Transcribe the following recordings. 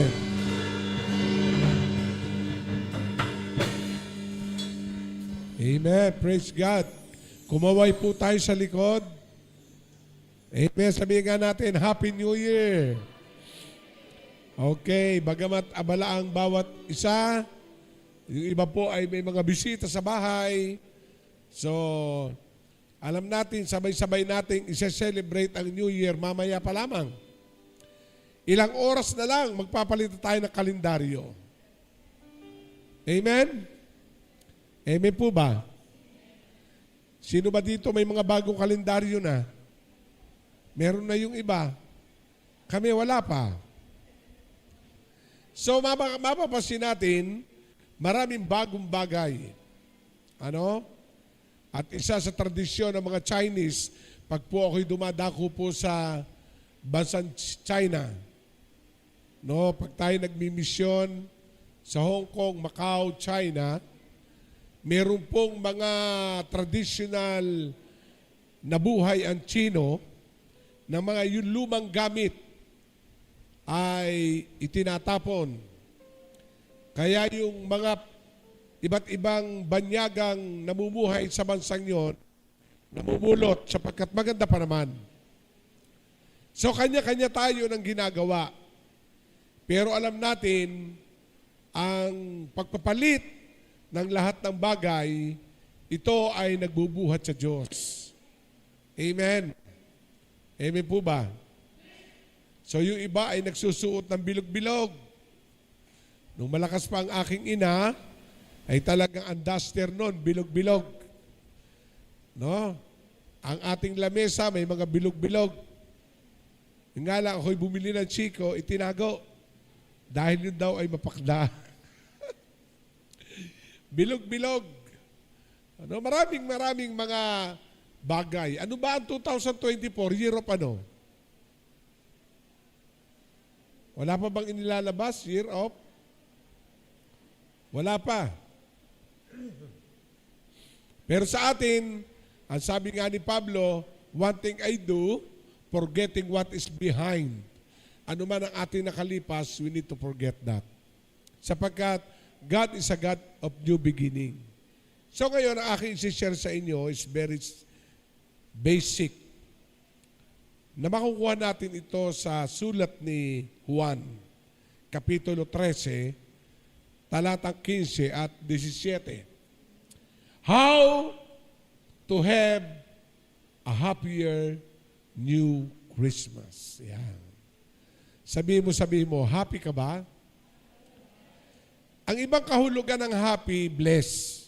Amen. Amen. Praise God. Kumaway po tayo sa likod. Amen. Sabihin nga natin, Happy New Year. Okay. Bagamat abala ang bawat isa, yung iba po ay may mga bisita sa bahay. So, alam natin, sabay-sabay natin isa-celebrate ang New Year mamaya pa lamang. Ilang oras na lang, magpapalit tayo ng kalendaryo. Amen? Amen po ba? Sino ba dito may mga bagong kalendaryo na? Meron na yung iba. Kami wala pa. So, mapapansin natin, maraming bagong bagay. Ano? At isa sa tradisyon ng mga Chinese, pag po ako'y dumadako po sa bansang China, no, pag tayo nagmimisyon sa Hong Kong, Macau, China, meron pong mga traditional na buhay ang Chino na mga yung lumang gamit ay itinatapon. Kaya yung mga iba't ibang banyagang namumuhay sa bansang yon, namumulot sapagkat maganda pa naman. So kanya-kanya tayo ng ginagawa. Pero alam natin, ang pagpapalit ng lahat ng bagay, ito ay nagbubuhat sa Diyos. Amen. Amen po ba? So yung iba ay nagsusuot ng bilog-bilog. Nung malakas pa ang aking ina, ay talagang ang duster nun, bilog-bilog. No? Ang ating lamesa may mga bilog-bilog. Yung nga lang, ako'y bumili ng chiko, itinago. Dahil yun daw ay mapakda. Bilog-bilog. Ano? Maraming mga bagay. Ano ba ang 2024? Year of ano? Wala pa bang inilalabas? Year of? Wala pa. Pero sa atin, ang sabi nga ni Pablo, one thing I do, forgetting what is behind. Ano man ang ating nakalipas, we need to forget that. Sapagkat God is a God of new beginning. So ngayon, ang aking isi-share sa inyo is very basic. Na makukuha natin ito sa sulat ni Juan, Kapitulo 13, talatang 15 at 17. How to have a happier new Christmas. Yan. Sabihin mo, happy ka ba? Ang ibang kahulugan ng happy, bless.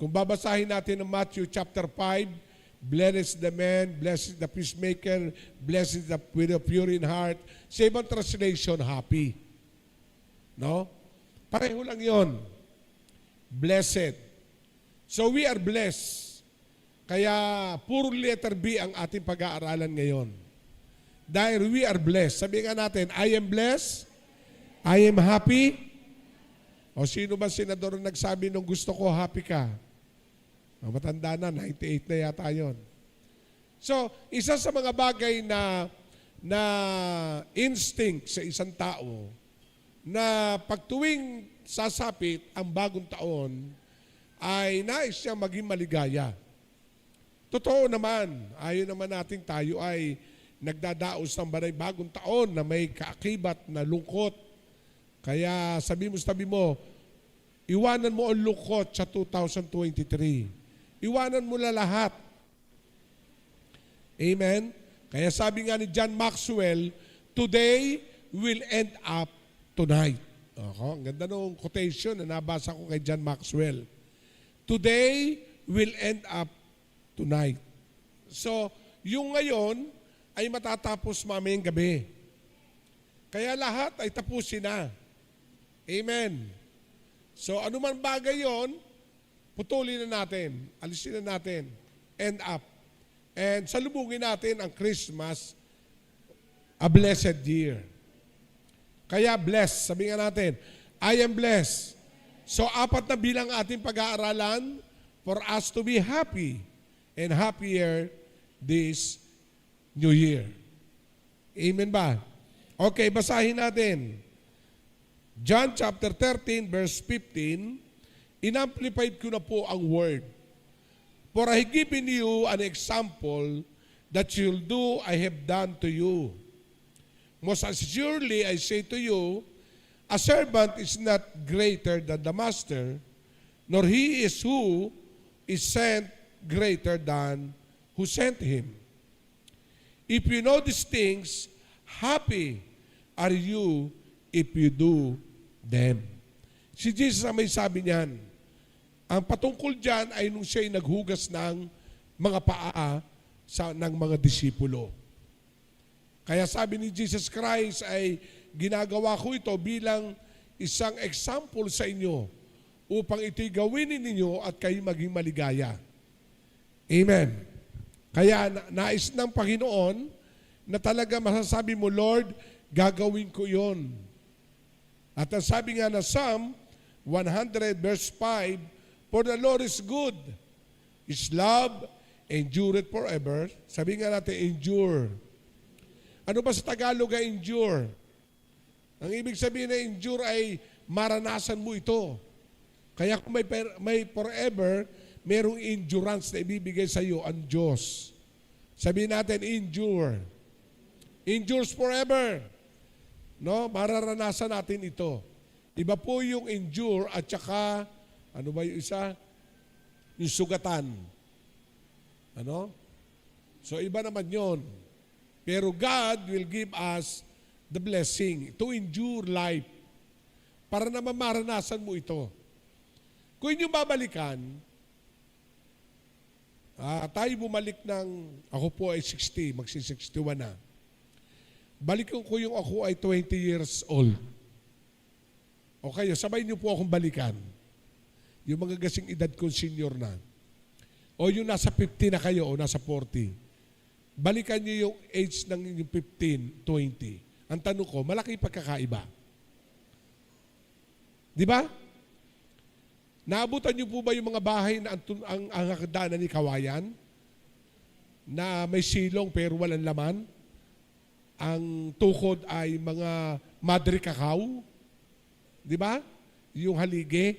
Kung babasahin natin ng Matthew chapter 5, blessed is the man, blessed is the peacemaker, blessed is the with a pure in heart. Sa ibang translation, happy. No? Pareho lang yon. Blessed. So we are blessed. Kaya puro letter B ang ating pag-aaralan ngayon. Dahil we are blessed. Sabihin nga natin, I am blessed. I am happy. O sino ba senador na nagsabi nung gusto ko, happy ka? Matanda na, 98 na yata yun. So, isa sa mga bagay na instinct sa isang tao, na pag tuwing sasapit ang bagong taon, ay nais siyang maging maligaya. Totoo naman, ayon naman natin tayo ay nagdadaos ng bagong taon na may kaakibat na lungkot. Kaya sabi mo, iwanan mo ang lungkot sa 2023. Iwanan mo na lahat. Amen? Kaya sabi nga ni John Maxwell, today will end up tonight. Ang ganda nung quotation na nabasa ko kay John Maxwell. Today will end up tonight. So, yung ngayon ay matatapos mamayang gabi. Kaya lahat ay tapusin na. Amen. So, anuman bagay yon, putulin na natin, alisin na natin, end up. And salubungin natin ang Christmas, a blessed year. Kaya blessed, sabi nga natin, I am blessed. So, 4 na bilang ating pag-aaralan for us to be happy and happier this New Year. Amen ba? Okay, basahin natin. John chapter 13 verse 15, in-amplified ko na po ang word. For I have given you an example that you'll do I have done to you. Most assuredly I say to you, a servant is not greater than the master, nor he is who is sent greater than who sent him. If you know these things, happy are you if you do them. Si Jesus ang may sabi niyan. Ang patungkol dyan ay nung siya'y naghugas ng mga paa ng mga disipulo. Kaya sabi ni Jesus Christ ay ginagawa ko ito bilang isang example sa inyo upang ito'y gawin ninyo at kayo maging maligaya. Amen. Kaya nais ng Panginoon na talaga masasabi mo, Lord, gagawin ko yon. At ang sabi nga na Psalm 100 verse 5, for the Lord is good, His love endureth forever. Sabi nga natin, endure. Ano ba sa Tagalog ay endure? Ang ibig sabihin na endure ay maranasan mo ito. Kaya kung may forever, merong endurance na ibibigay sa iyo ang Diyos. Sabihin natin, endure. Endures forever. No? Mararanasan natin ito. Iba po yung endure at saka, ano ba yung isa? Yung sugatan. Ano? So iba naman yon. Pero God will give us the blessing to endure life para naman maranasan mo ito. Kung inyong babalikan, tayo bumalik ako po ay 60, magsi-61 na. Balikan ko yung ako ay 20 years old. O kayo, sabay niyo po akong balikan. Yung mga gasing edad kong senior na. O yung nasa 50 na kayo o nasa 40. Balikan niyo yung age ng yung 15, 20. Ang tanong ko, malaki pagkakaiba. Di ba? Naabutan niyo po ba yung mga bahay na ang hagdanan ni Kawayan? Na may silong pero walang laman? Ang tukod ay mga madre cacao? Di ba? Yung haligi.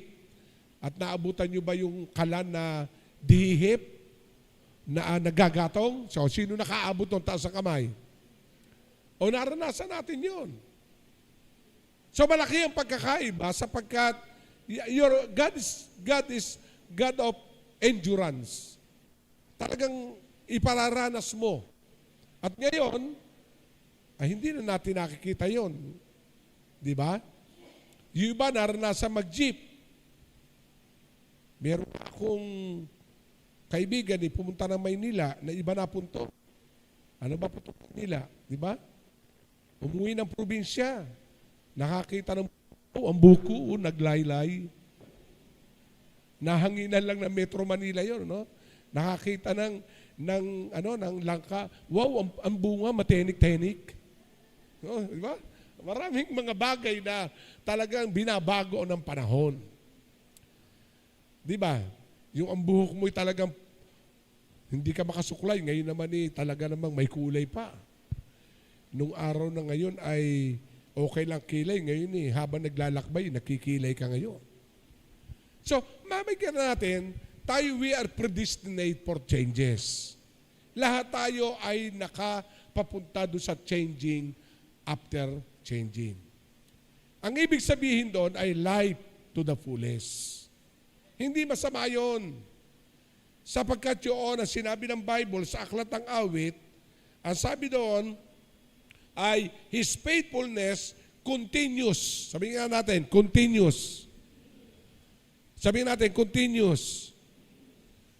At naabutan niyo ba yung kalan na dihip? Na nagagatong? So, sino nakaabot ng taas sa kamay? O naranasan natin yun. So, malaki ang pagkakaiba sapagkat God is God of endurance. Talagang ipararanas mo. At ngayon, hindi na natin nakikita yon. Di ba? Yung iba naranasan mag-jeep. Meron akong kaibigan, pumunta ng Maynila na iba na punto. Ano ba punto nila? Di ba? Umuwi ng probinsya. Nakakita ng ang buko, naglaylay. Nahanginan lang ng Metro Manila yon, no? Nakakita ng langka. Wow, ang bunga matenik-tenik. No, di ba? Maraming mga bagay na talagang binabago ng panahon. Di ba? Yung ang buhok mo'y talagang hindi ka makasuklay. Ngayon naman talaga namang may kulay pa. Nung araw na ngayon ay okay lang kilay. Ngayon habang naglalakbay, nakikilay ka ngayon. So, mamagyan natin, we are predestined for changes. Lahat tayo ay nakapapunta doon sa changing after changing. Ang ibig sabihin doon ay life to the fullest. Hindi masama yun. Sapagkat yun ang sinabi ng Bible sa Aklat ng Awit, ang sabi doon ay His faithfulness continues. Sabihin nga natin, continues. Sabihin natin, continues.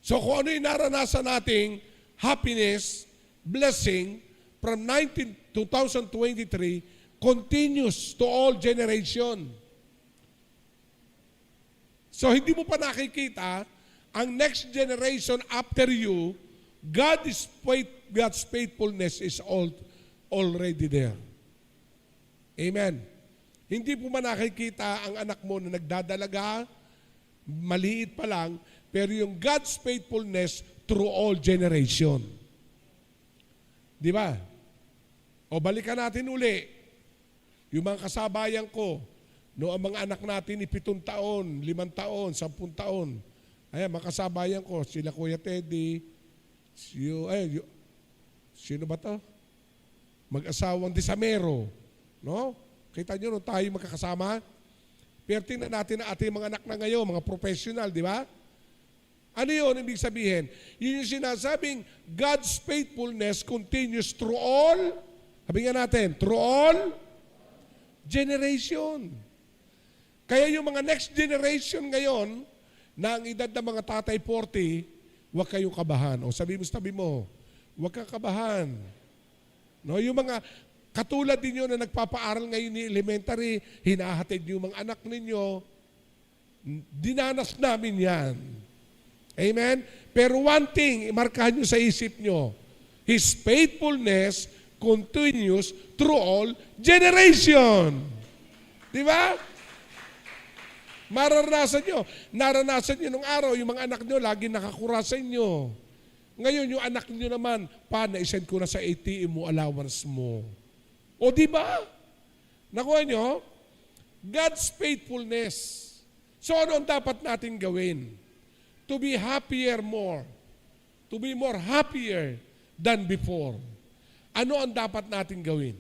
So kung ano yung naranasan nating happiness, blessing, from 2023, continues to all generation. So hindi mo pa nakikita, ang next generation after you, God's faithfulness is already there. Amen. Hindi po man nakikita ang anak mo na nagdadalaga, maliit pa lang, pero yung God's faithfulness through all generation. Di ba? O balikan natin uli, yung mga kasabayan ko No, ang mga anak natin, 7 taon, 5 taon, 10 taon. Ayan, makasabayan ko, sila Kuya Teddy, sino ba to? Mag-asawang Disamero. No? Kita nyo, nung tayo magkakasama, pero tingnan natin ang ating mga anak na ngayon, mga professional, di ba? Ano yun, ibig sabihin? Yun yung sinasabing, God's faithfulness continues through all, sabi nga natin, through all generation. Kaya yung mga next generation ngayon, na ang edad ng mga tatay 40, huwag kayong kabahan. O sabi mo, huwag kang kabahan. No, yung mga katulad ninyo na nagpapaaral ngayon ni elementary, hinahatid yung mga anak ninyo, dinanas namin yan. Amen? Pero one thing, imarkahan nyo sa isip nyo, His faithfulness continues through all generation. Di ba? Naranasan nyo nung araw, yung mga anak nyo, lagi nakakura sa inyo. Ngayon, yung anak nyo naman, na-send ko na sa ATM mo, allowance mo. O di ba? Nakuha nyo? God's faithfulness. So ano ang dapat natin gawin? To be happier more. To be more happier than before. Ano ang dapat natin gawin?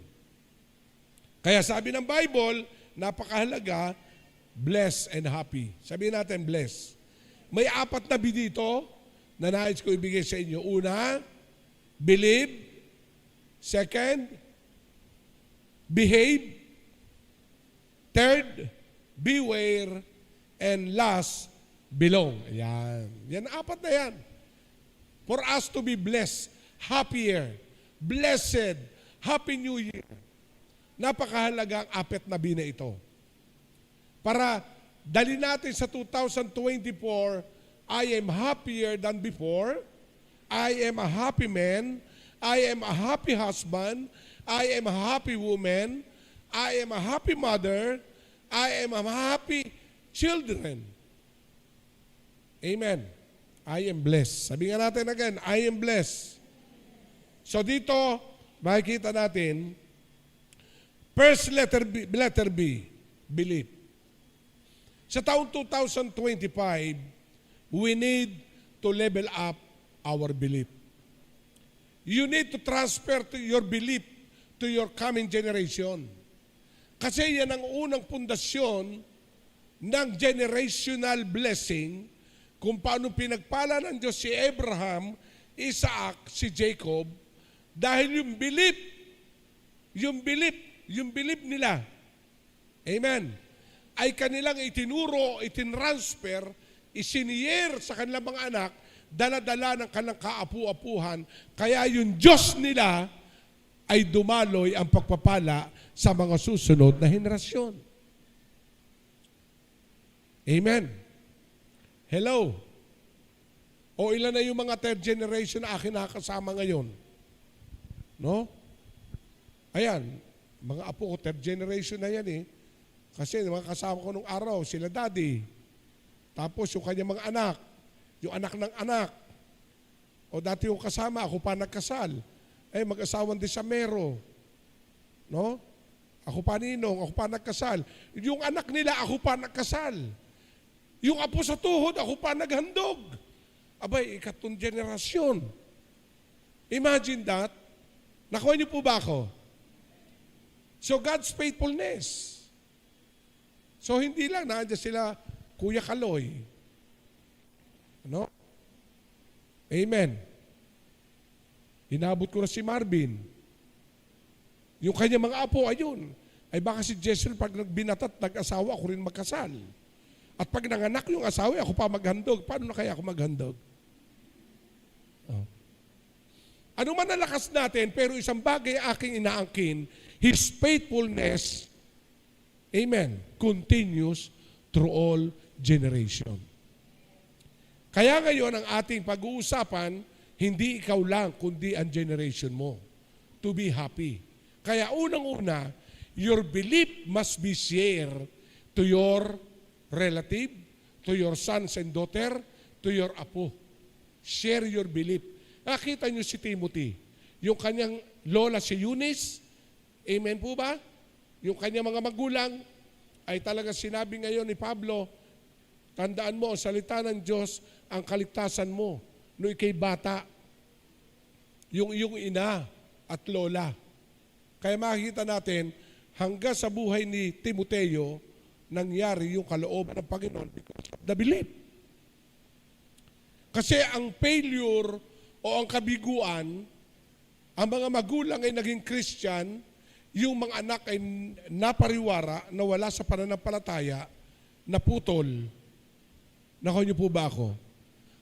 Kaya sabi ng Bible, napakahalaga, blessed and happy. Sabihin natin, blessed. May 4 na B dito na nais ko ibigay sa inyo. Una, believe. Second, behave. Third, beware. And last, belong. Ayan. Yan, 4 na yan. For us to be blessed, happier, blessed, Happy New Year. Napakahalaga ang 4 na B na ito. Para dali natin sa 2024, I am happier than before. I am a happy man. I am a happy husband. I am a happy woman. I am a happy mother. I am a happy children. Amen. I am blessed. Sabi nga natin again, I am blessed. So dito, makikita natin, first letter B, believe. Sa taong 2025, we need to level up our belief. You need to transfer your belief to your coming generation. Kasi yan ang unang pundasyon ng generational blessing kung paano pinagpala ng Diyos si Abraham, Isaac, si Jacob, dahil yung belief nila, amen, ay kanilang itinuro, itinransfer, isiniyer sa kanilang mga anak, dala-dala ng kanilang kaapu-apuhan, kaya yung Diyos nila ay dumaloy ang pagpapala sa mga susunod na henerasyon. Amen. Hello. O ilan na yung mga third generation na akin nakakasama ngayon? No? Ayan, mga apo ko, third generation na yan eh. Kasi mga kasama ko nung araw, sila daddy. Tapos yung kanyang mga anak, yung anak ng anak. O dati yung kasama, ako pa nagkasal. Mag-asawang Disamero. No? Ako pa ninong, ako pa nagkasal. Yung anak nila, ako pa nagkasal. Yung apo sa tuhod, ako pa naghandog. Abay, 4 generasyon. Imagine that. Nakuha niyo po ba ako? So God's faithfulness. So hindi lang nandiyan sila Kuya Kaloy. Ano? Amen. Inabot ko na si Marvin. Yung kanya mga apo, ayun. Ay baka si Jessel pag nagbinatat, nag-asawa, ako rin magkasal. At pag nanganak yung asawa, ako pa maghandog. Paano na kaya ako maghandog? Oh. Ano man ang lakas natin, pero isang bagay aking inaangkin, His faithfulness, amen, continues through all generation. Kaya ngayon ang ating pag-uusapan, hindi ikaw lang, kundi ang generation mo. To be happy. Kaya unang-una, your belief must be shared to your relative, to your sons and daughter, to your apo. Share your belief. Nakita niyo si Timothy, yung kanyang lola si Eunice, amen po ba? Yung kanyang mga magulang ay talaga sinabi ngayon ni Pablo, tandaan mo, ang salita ng Diyos, ang kaligtasan mo. Noong ikay bata, yung iyong ina at lola. Kaya makikita natin, hanggang sa buhay ni Timoteo, nangyari yung kalooban ng Panginoon because of the belief. Kasi ang failure o ang kabiguan, ang mga magulang ay naging Christian, yung mga anak ay napariwara, na wala sa pananampalataya, naputol. Nako niyo po ba ako?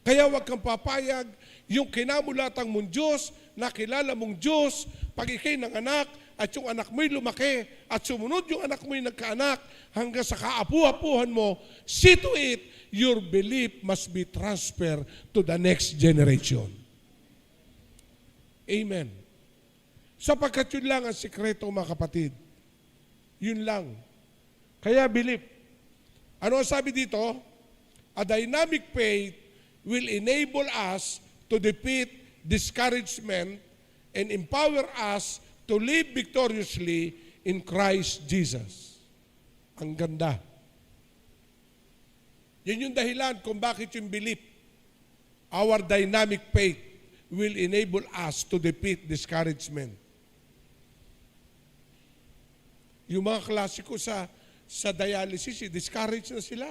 Kaya huwag kang papayag, yung kinamulatang mong Diyos, nakilala mong Diyos, pag ikay ng anak, at yung anak mo'y lumaki, at sumunod yung anak mo'y nagkaanak, hanggang sa kaapu-apuhan mo, see to it, your belief must be transferred to the next generation. Amen. Sapagkat yun lang ang sikreto, mga kapatid. Yun lang. Kaya believe. Ano ang sabi dito? A dynamic faith will enable us to defeat discouragement and empower us to live victoriously in Christ Jesus. Ang ganda. Yan yung dahilan kung bakit yung belief, our dynamic faith, will enable us to defeat discouragement. Yung mga klasiko sa dialysis, discouraged na sila.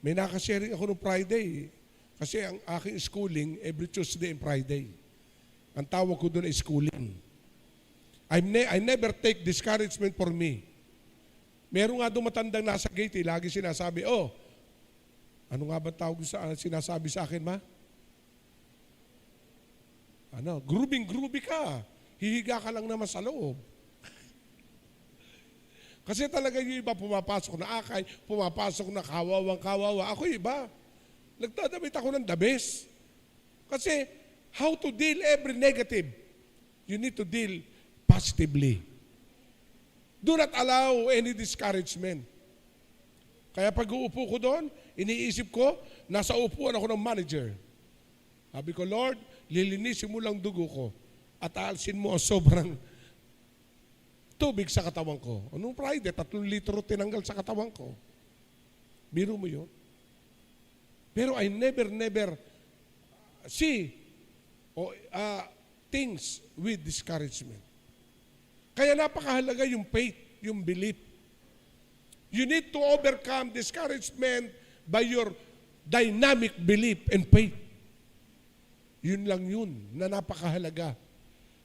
May nakasharing ako noong Friday. Kasi ang aking schooling, every Tuesday and Friday. Ang tawag ko doon ay schooling. I never take discouragement for me. Meron nga doon matandang nasa gate, lagi sinasabi, ano nga ba tawag sinasabi sa akin, ma? Groovy ka. Hihiga ka lang naman sa loob. Kasi talaga yung iba pumapasok na akay, pumapasok na kawawang-kawawa. Ako iba. Nagdadamit ako ng the best. Kasi how to deal every negative, you need to deal positively. Do not allow any discouragement. Kaya pag uupo ko doon, iniisip ko, nasa upuan ako ng manager. Sabi ko, Lord, lilinisin mo lang dugo ko at aalsin mo ang sobrang tubig sa katawan ko. Anong Friday? 3 litro tinanggal sa katawan ko. Biro mo yun? Pero I never see things with discouragement. Kaya napakahalaga yung faith, yung belief. You need to overcome discouragement by your dynamic belief and faith. Yun lang yun na napakahalaga.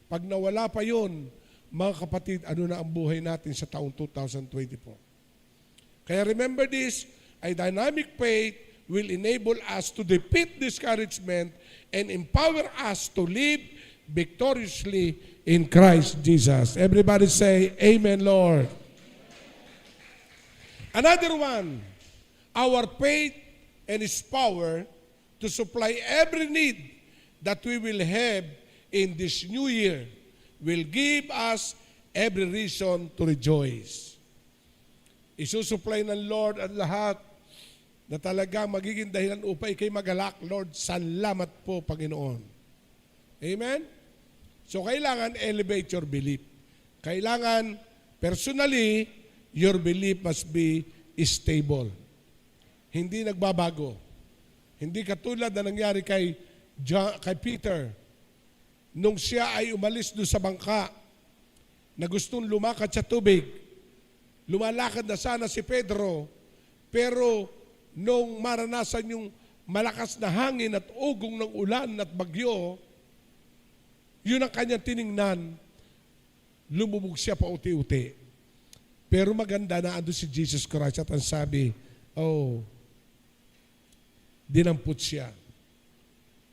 Pag nawala pa yun, mga kapatid, ano na ang buhay natin sa taong 2024? Kaya remember this, a dynamic faith will enable us to defeat discouragement and empower us to live victoriously in Christ Jesus. Everybody say, Amen, Lord. Another one, our faith and His power to supply every need that we will have in this new year will give us every reason to rejoice. Isusupply ng Lord ang lahat na talagang magiging dahilan upang ikay magalak. Lord, salamat po, Panginoon. Amen? So, kailangan elevate your belief. Kailangan, personally, your belief must be stable. Hindi nagbabago. Hindi katulad na nangyari kay Peter, nung siya ay umalis doon sa bangka, na gustong lumakad sa tubig. Lumalakad na sana si Pedro, pero nung maranasan yung malakas na hangin at ugong ng ulan at bagyo, yun ang kanyang tiningnan, lumubog siya pa uti-uti. Pero maganda na ando si Jesus Christ at ang sabi, dinampot siya.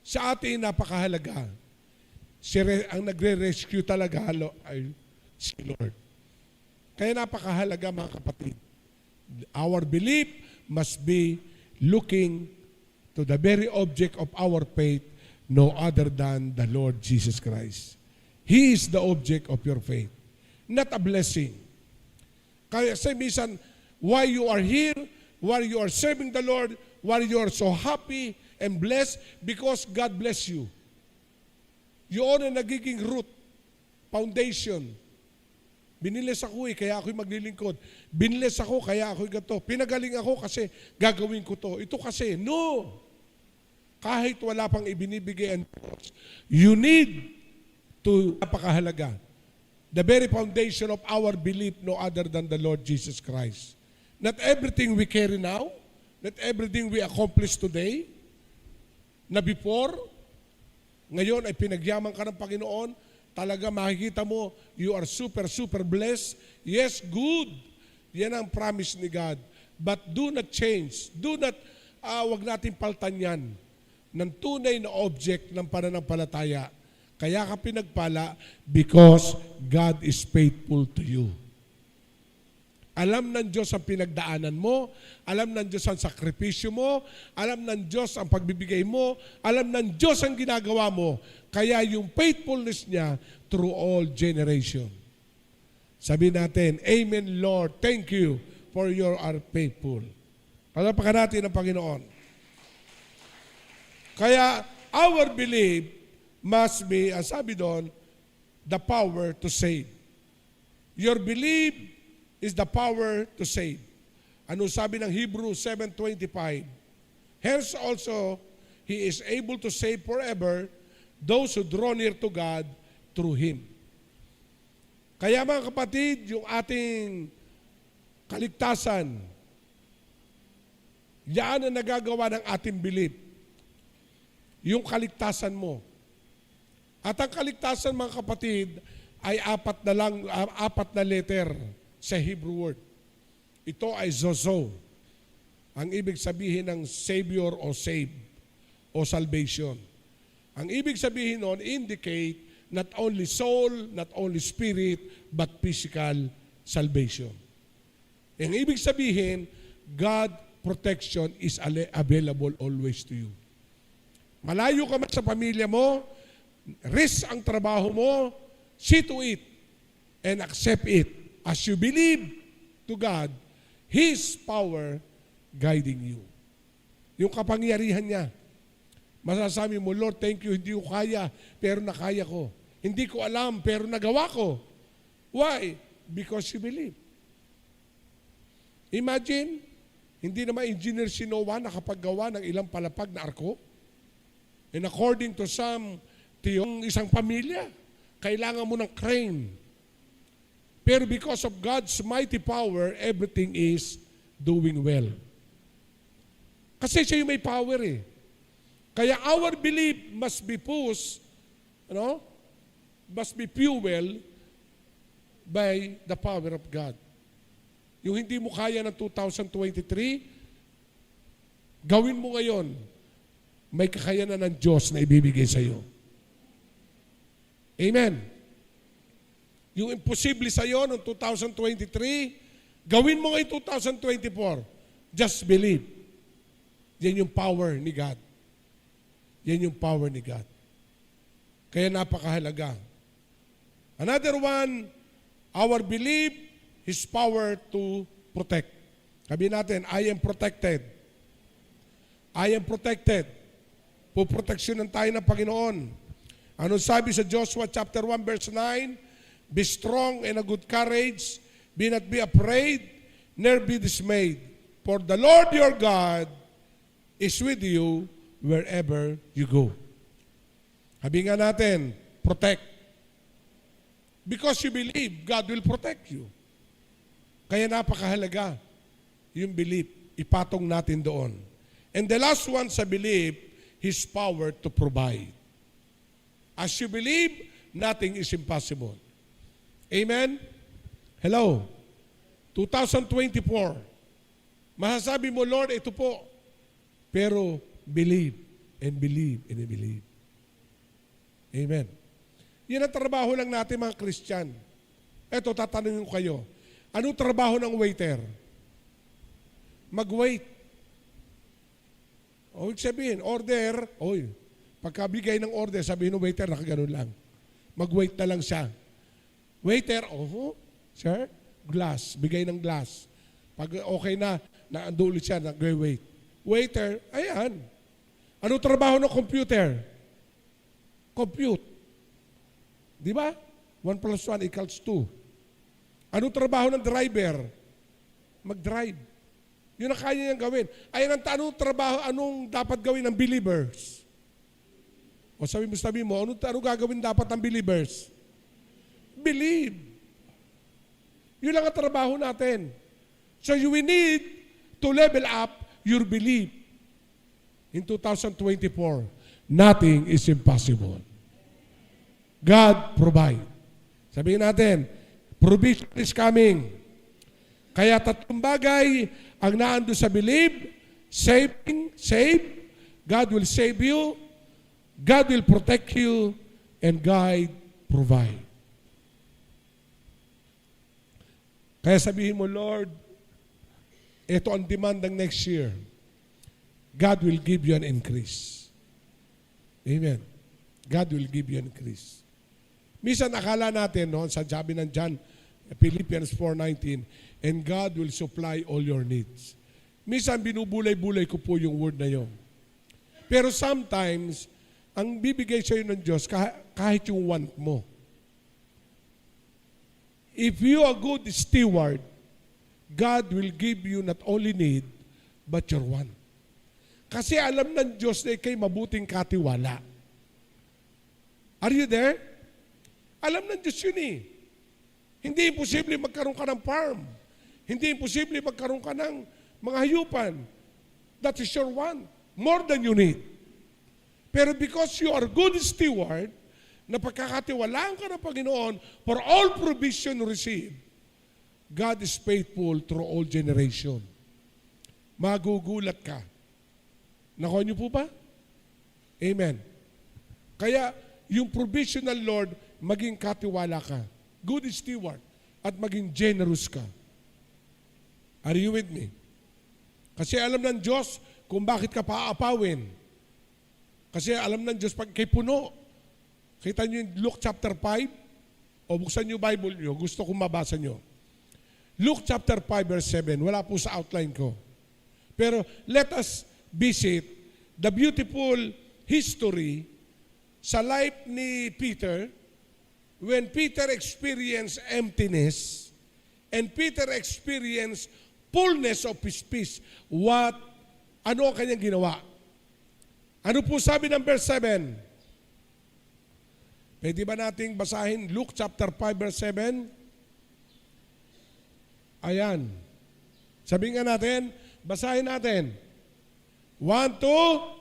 Sa atin, napakahalaga. Ang nagre-rescue talaga ay si Lord. Kaya napakahalaga, mga kapatid. Our belief must be looking to the very object of our faith, no other than the Lord Jesus Christ. He is the object of your faith, not a blessing. Kaya sa minsan, why you are here, why you are serving the Lord, why you are so happy and blessed, because God bless you. Yun ang nagiging root, foundation. Binilis ako kaya ako'y maglilingkod. Binilis ako, kaya ako'y ganito. Pinagaling ako kasi gagawin ko to. Ito kasi, no. Kahit wala pang ibinibigay ang Diyos, you need to, napakahalaga. The very foundation of our belief, no other than the Lord Jesus Christ. Not everything we carry now, not everything we accomplish today, na before, ngayon ay pinagyaman ka ng Panginoon, talaga makikita mo, you are super, super blessed. Yes, good. Yan ang promise ni God. But do not change. Do not, wag natin paltan yan ng tunay na object ng pananampalataya. Kaya ka pinagpala because God is faithful to you. Alam ng Diyos ang pinagdaanan mo, alam ng Diyos ang sakripisyo mo, alam ng Diyos ang pagbibigay mo, alam ng Diyos ang ginagawa mo. Kaya yung faithfulness niya through all generation. Sabi natin, Amen Lord, thank you for your are faithful. Palapakan natin ang Panginoon. Kaya our belief must be, ang sabi doon, the power to save. Your belief is the power to save. Ano sabi ng Hebrews 7:25? Hence also, He is able to save forever those who draw near to God through Him. Kaya mga kapatid, yung ating kaligtasan, yan ang nagagawa ng ating belief. Yung kaligtasan mo. At ang kaligtasan mga kapatid ay apat na letter sa Hebrew word. Ito ay zozo. Ang ibig sabihin ng Savior o save o salvation. Ang ibig sabihin nun, indicate not only soul, not only spirit, but physical salvation. Ang ibig sabihin, God protection is available always to you. Malayo ka man sa pamilya mo, risk ang trabaho mo, see to it and accept it. As you believe to God, His power guiding you. Yung kapangyarihan niya. Masasabi mo, Lord, thank you, hindi ko kaya, pero nakaya ko. Hindi ko alam, pero nagawa ko. Why? Because you believe. Imagine, hindi naman engineer si Noah nakapaggawa ng ilang palapag na arko. And according to some, yung isang pamilya, kailangan mo ng crane. Pero because of God's mighty power, everything is doing well. Kasi siya yung may power eh. Kaya our belief must be pushed, must be fueled by the power of God. Yung hindi mo kaya ng 2023, gawin mo ngayon, may kakayanan ng Diyos na ibibigay sa iyo. Amen. Yung imposible sa iyo noong 2023, gawin mo ngayon 2024. Just believe. Yan yung power ni God. Yan yung power ni God. Kaya napakahalaga. Another one, our belief, His power to protect. Sabi natin, I am protected. I am protected. Puproteksyonan tayo ng Panginoon. Ano sabi sa Joshua chapter 1 verse 9? Be strong and a good courage. Be not be afraid, nor be dismayed. For the Lord your God is with you wherever you go. Sabi nga natin, protect. Because you believe, God will protect you. Kaya napakahalaga yung belief. Ipatong natin doon. And the last one sa belief, His power to provide. As you believe, nothing is impossible. Amen? Hello? 2024. Masasabi mo, Lord, ito po. Pero believe and believe and believe. Amen. Yan ang trabaho lang natin mga Christian. Eto, tatanungin ko kayo. Anong trabaho ng waiter? Mag-wait. O, sabihin, order. Oy, pagkabigay ng order, sabihin ng waiter, nakaganon lang. Mag-wait na lang siya. Waiter, sir, glass, bigay ng glass. Pag okay na, naando ulit siya, nag-wait. Waiter, ayan. Ano trabaho ng computer? Compute. Di ba? 1 + 1 = 2. Anong trabaho ng driver? Mag-drive. Yun ang kaya niyang gawin. Ayan ang anong trabaho, anong dapat gawin ng believers? O sabi mo, anong gagawin dapat ng believers? Believe. Yun lang ang trabaho natin. So we need to level up your belief. In 2024, nothing is impossible. God provide. Sabihin natin, provision is coming. Kaya tatlong bagay ang naando sa believe, save, God will save you, God will protect you, and God provide. Kaya sabihin mo, Lord, ito ang demand ng next year. God will give you an increase. Amen. God will give you an increase. Minsan akala natin, no, sa sabi ng John, Philippians 4:19, and God will supply all your needs. Minsan binubulay-bulay ko po yung word na yun. Pero sometimes, ang bibigay sa'yo ng Diyos, kahit yung want mo. If you are good steward, God will give you not only need, but your want. Kasi alam ng Diyos na ikay mabuting katiwala. Are you there? Alam ng Diyos yun eh. Hindi imposible magkaroon ka ng farm. Hindi imposible magkaroon ka ng mga hayupan. That is your want. More than you need. Pero because you are good steward, na pagkakatiwalaan ka ng Panginoon for all provision received, God is faithful through all generation. Magugulat ka. Nakuha niyo po ba? Amen. Kaya, yung provisional Lord, maging katiwala ka. Good steward. At maging generous ka. Are you with me? Kasi alam ng Diyos kung bakit ka paaapawin. Kasi alam ng Diyos pag kay puno. Kita niyo yung Luke chapter 5? O buksan niyo Bible niyo. Gusto kong mabasa niyo. Luke chapter 5 verse 7. Wala po sa outline ko. Pero let us visit the beautiful history sa life ni Peter when Peter experienced emptiness and Peter experienced fullness of his peace. Ano ang kanyang ginawa? Ano po sabi ng verse 7? Pwede ba nating basahin Luke chapter 5 verse 7? Ayan. Sabihin nga natin, basahin natin. 1, 2.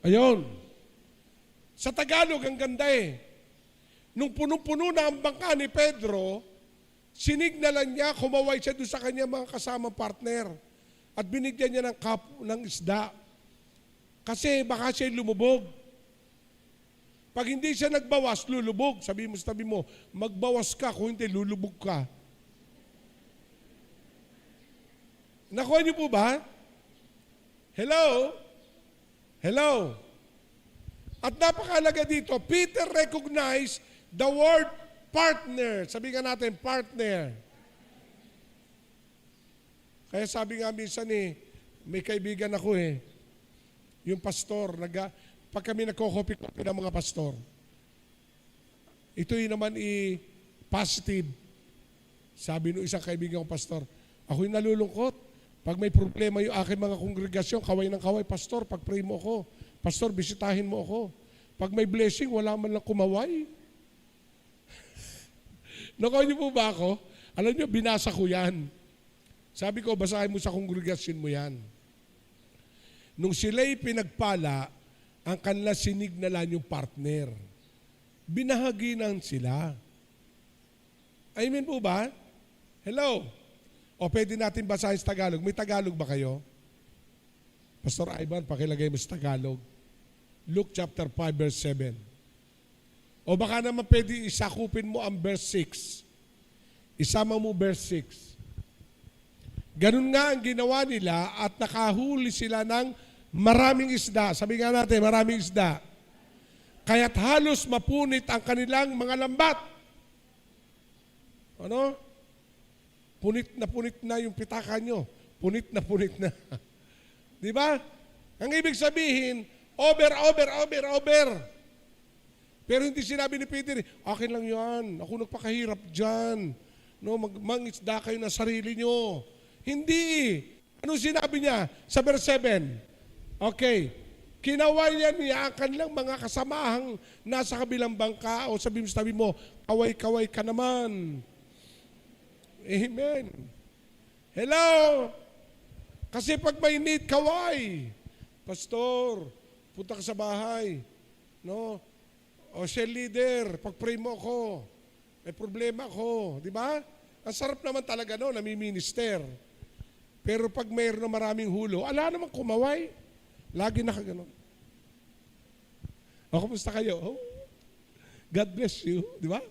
Ayun. Sa Tagalog, ang ganda eh. Nung punong-puno na ang bangka ni Pedro, sinignalan niya, kumaway siya doon sa kanya mga kasamang partner. At binigyan niya ng cup ng isda. Kasi baka siya lumubog. Pag hindi siya nagbawas, lulubog. Sabi mo, magbawas ka, kung hindi, lulubog ka. Nakuha niyo po ba? Hello? Hello? At napakalaga dito, Peter recognized the word partner. Sabi nga natin, partner. Kaya sabi nga minsan may kaibigan ako yung pastor, pag kami nagko-copy-copy ng mga pastor, ito naman positive. Sabi nung isang kaibigan kong pastor, ako'y nalulungkot. Pag may problema yung aking mga kongregasyon, kaway ng kaway, pastor, pag-pray mo ako. Pastor, bisitahin mo ako. Pag may blessing, wala man lang kumaway. Nakuha niyo po ba ako? Alam niyo, binasa ko yan. Sabi ko, basahin mo sa kongregasyon mo yan. Nung sila'y pinagpala, ang kanila sinignalan yung partner. Binahaginan sila. Amen po ba? Hello? O pwede natin basahin sa Tagalog. May Tagalog ba kayo? Pastor Ivan, pakilagay mo sa Tagalog. Luke chapter 5 verse 7. O baka naman pwede isakupin mo ang verse 6. Isama mo verse 6. Ganun nga ang ginawa nila at nakahuli sila ng maraming isda. Sabi nga natin, maraming isda. Kaya't halos mapunit ang kanilang mga lambat. Ano? Punit na yung pitaka nyo. Punit na. Di ba? Ang ibig sabihin, over. Pero hindi sinabi ni Peter, akin lang yan, ako nagpakahirap dyan. No, mangisda kayo ng sarili nyo. Hindi. Ano sinabi niya sa verse 7? Okay. Kinawayan niya ang kanilang mga kasamahang nasa kabilang bangka o sabi mo, kaway-kaway ka naman. Amen. Hello? Kasi pag may need, kaway. Pastor, punta ka sa bahay. No? O siya leader, pag-pray mo ako. May problema ako. Di ba? Ang sarap naman talaga no, nami-minister. Pero pag mayroon na maraming hulo, ala naman kumaway. Lagi nakaganon. O, kumusta kayo? Oh, God bless you. Di ba?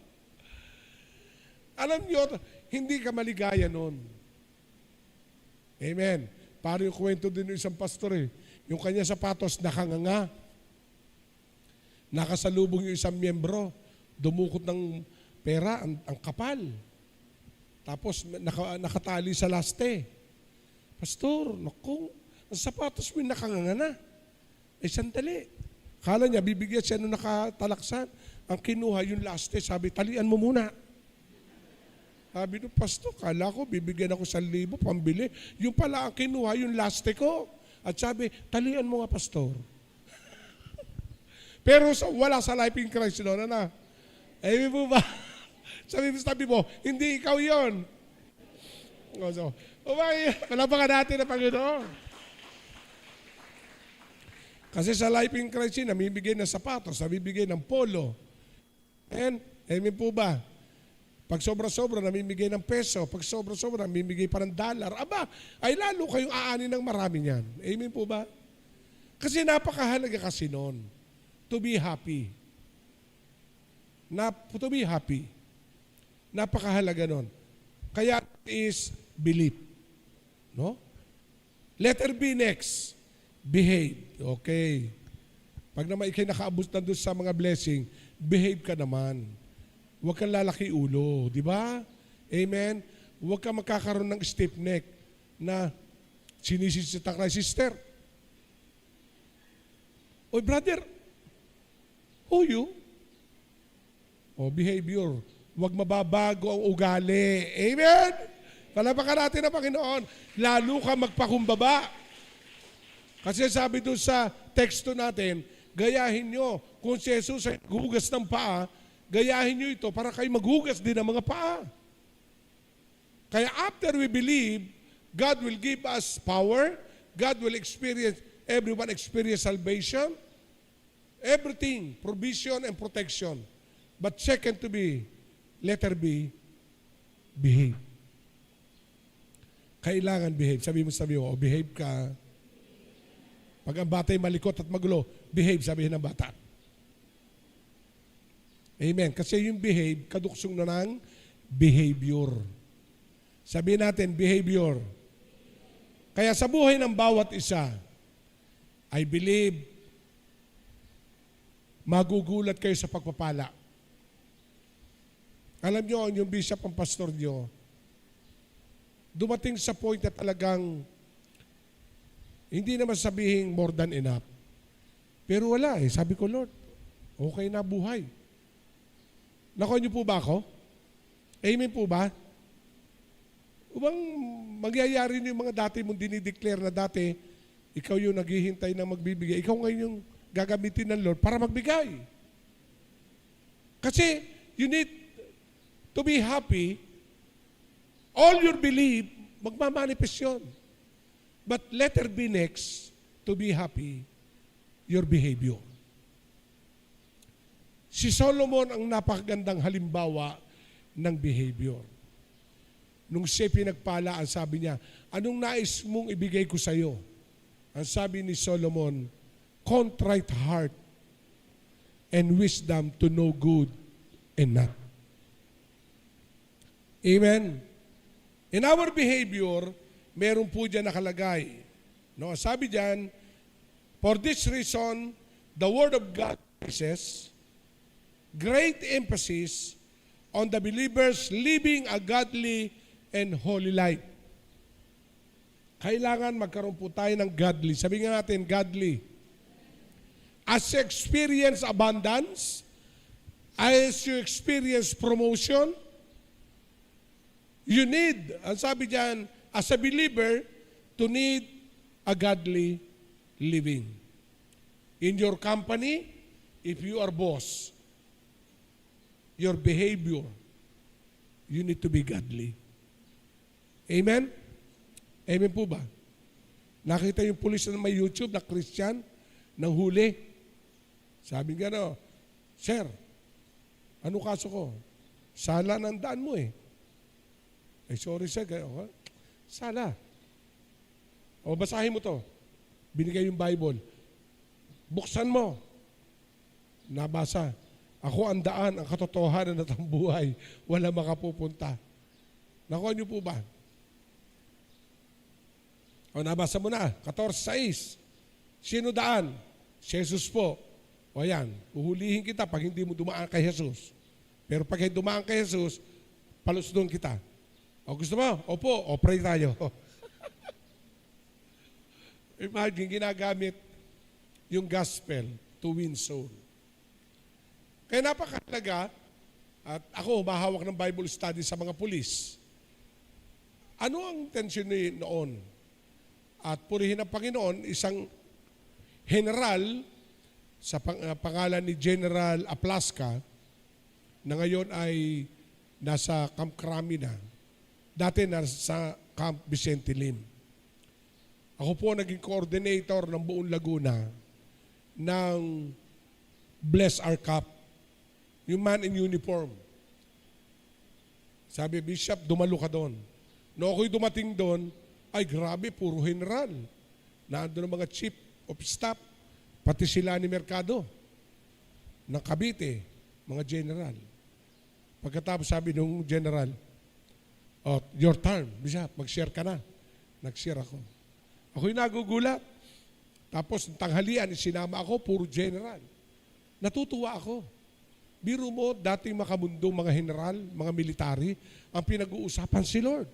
Alam niyo, hindi ka maligaya noon. Amen. Para yung kwento din ng isang pastor eh. Yung kanya sapatos nakanganga. Nakasalubong yung isang miyembro. Dumukot ng pera, ang kapal. Tapos nakatali sa laste. Pastor, naku, ang sapatos mo nakanganga na. Sandali. Kala niya, bibigyan siya nung nakatalaksan. Ang kinuha yung laste, sabi, talian mo muna. Sabi nung pastor, kala ko, bibigyan ako 1,000 pambili. Yung pala ang kinuha yung laste ko. At sabi, talian mo nga, pastor. Pero wala sa Life in Christ noon, na. Ay mo ba? Sabi mo, hindi ikaw yon. So, palapakan natin ang Panginoon. Kasi sa Life in Christ, namibigay ng sapatos, namibigay ng polo. And, amen po ba? Pag sobra-sobra, namimigay ng peso. Pag sobra-sobra, namimigay pa ng dollar. Aba, ay lalo kayong aanin ng marami niyan. Amen po ba? Kasi napakahalaga kasi noon. To be happy. To be happy. Napakahalaga nun. Kaya is belief. No? Letter B next. Behave. Okay. Pag naman ikay nakaabot na doon sa mga blessing, behave ka naman. Huwag kang lalaki ulo. Di ba? Amen? Huwag kang magkakaroon ng stiff neck na sinisita ka, sister. Oy, brother, who you? O, behavior. Huwag mababago ang ugali. Amen? Palapakan natin ang Panginoon. Lalo ka magpakumbaba. Kasi sabi doon sa teksto natin, gayahin nyo. Kung si Jesus ay maghugas ng paa, gayahin nyo ito para kayo maghugas din ng mga paa. Kaya after we believe, God will give us power. God will everyone experience salvation. Everything, provision and protection. But second to be, letter B, behave. Kailangan behave. Sabi mo, behave ka. Pag ang bata'y malikot at magulo, behave, sabihin ng bata. Amen. Kasi yung behave, kaduksong na ng behavior. Sabihin natin, behavior. Kaya sa buhay ng bawat isa, I believe, magugulat kayo sa pagpapala. Alam nyo, yung bishop, ang pastor nyo, dumating sa point na talagang hindi naman sabihin more than enough. Pero wala eh. Sabi ko, Lord, okay na buhay. Nakuha niyo po ba ako? Amen po ba? Ubang magyayari niyo yung mga dati mong dinideclare na dati, ikaw yung naghihintay na magbibigay. Ikaw ngayon yung gagamitin ng Lord para magbigay. Kasi you need to be happy. All your belief, magmamanifest yun. But letter B next, to be happy, your behavior. Si Solomon ang napakagandang halimbawa ng behavior. Nung siya pinagpala, ang sabi niya, anong nais mong ibigay ko sa iyo? Ang sabi ni Solomon, contrite heart and wisdom to know good and not. Amen? In our behavior, meron po dyan nakalagay. No, sabi dyan, for this reason, the Word of God places great emphasis on the believers living a godly and holy life. Kailangan magkaroon po tayo ng godly. Sabi nga natin, godly. As you experience abundance, as you experience promotion, you need, ang sabi diyan, as a believer, to need a godly living. In your company, if you are boss, your behavior, you need to be godly. Amen? Amen po ba? Nakita yung pulis na may YouTube na Christian, nang huli. Sabi nga no, Sir, ano kaso ko? Sala ng daan mo eh. Sorry sir, okay. Sala. O basahin mo to. Binigay yung Bible. Buksan mo. Nabasa. Ako ang daan, ang katotohanan at ang buhay. Wala makapupunta. Nakuha niyo po ba? O nabasa mo na. 14:6. Sino daan? Si Jesus po. O yan, uhulihin kita pag hindi mo dumaan kay Jesus. Pero pag hindi dumaan kay Jesus, palusdon kita. O gusto mo? Opo, o pray tayo. Imagine, ginagamit yung gospel to win soul. Kaya napakahalaga, at ako mahawak ng Bible study sa mga pulis. Ano ang intensyon noon? At purihin ng Panginoon, isang general sa pangalan ni General Aplaska na ngayon ay nasa Camp Crame na. Dati nasa Camp Vicente Lim. Ako po naging coordinator ng buong Laguna ng Bless Our Cup, yung man in uniform. Sabi, Bishop, dumalo ka doon. No ako'y dumating doon, ay grabe, puro general. Naandun ang mga chief of staff, pati sila ni Mercado, ng Cavite, mga general. Pagkatapos sabi nung general, oh, your turn, Bishop, mag-share ka na. Nag-share ako. Ako'y nagugulat. Tapos, tanghalian, sinama ako, puro general. Natutuwa ako. Biro mo, dating makamundong mga general, mga military, ang pinag-uusapan si Lord.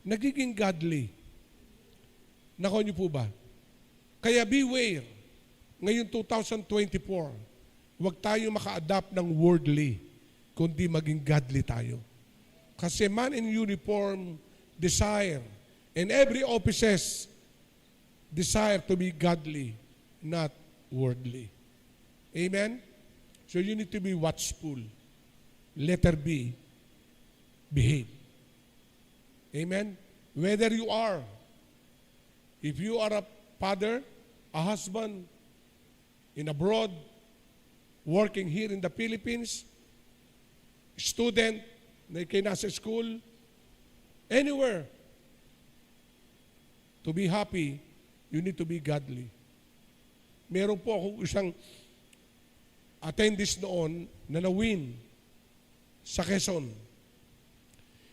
Nagiging godly. Nako niyo po ba? Kaya beware, ngayon 2024, huwag tayo maka-adapt ng worldly, kundi maging godly tayo. Kasi man in uniform desire, and every offices desire to be godly, not worldly. Amen? So you need to be watchful. Letter B, behave. Amen? Whether you are, if you are a father, a husband, in abroad, working here in the Philippines, student, na ikay nasa school, anywhere, to be happy, you need to be godly. Meron po akong isang attendees noon na na-win sa Quezon.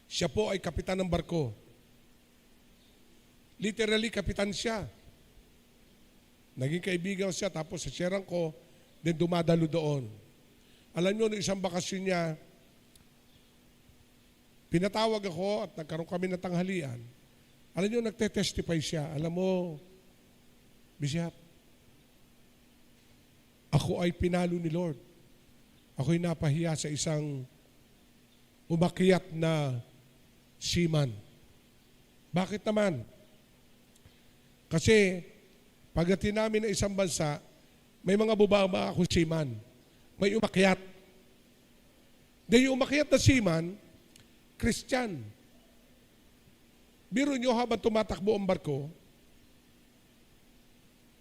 Siya po ay kapitan ng barko. Literally, kapitan siya. Naging kaibigan siya, tapos sa sharean ko, then dumadalo doon. Alam nyo, noong isang bakasyon niya, pinatawag ako at nagkaroon kami ng tanghalian. Alam nyo, nagte-testify siya. Alam mo, Bishop, ako ay pinalo ni Lord. Ako'y napahiya sa isang umakyat na seaman. Bakit naman? Kasi pagdating namin ng isang bansa, may mga bubaba ako seaman. May umakyat. Dahil yung umakyat na seaman, Christian. Biro nyo habang tumatakbo ang barko,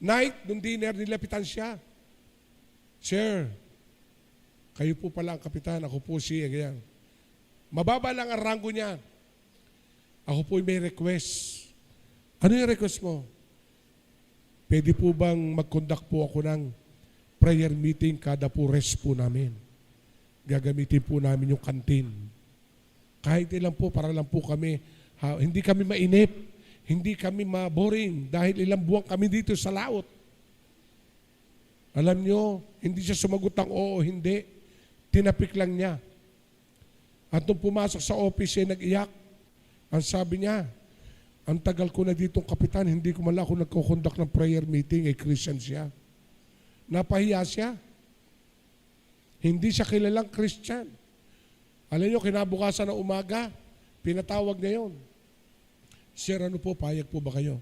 night, nung dinner, nilapitan siya. Sir, kayo po pala ang kapitan, ako po siya, ganyan. Mababa lang ang rango niya. Ako po may request. Ano yung request mo? Pwede po bang mag-conduct po ako ng prayer meeting kada po rest po namin? Gagamitin po namin yung kantin. Kahit ilan po, para lang po kami, hindi kami mainip, hindi kami ma-boring dahil ilang buwan kami dito sa laot. Alam nyo, hindi siya sumagot ng oo o hindi. Tinapik lang niya. At nung pumasok sa office, nag-iyak. Ang sabi niya, Ang tagal ko na ditong kapitan, hindi ko man lang ako nagko-conduct ng prayer meeting, Christian siya. Napahiya siya. Hindi siya kilalang Christian. Alam niyo, kinabukasan ng umaga, pinatawag niya yun. Sir, ano po, payag po ba kayo?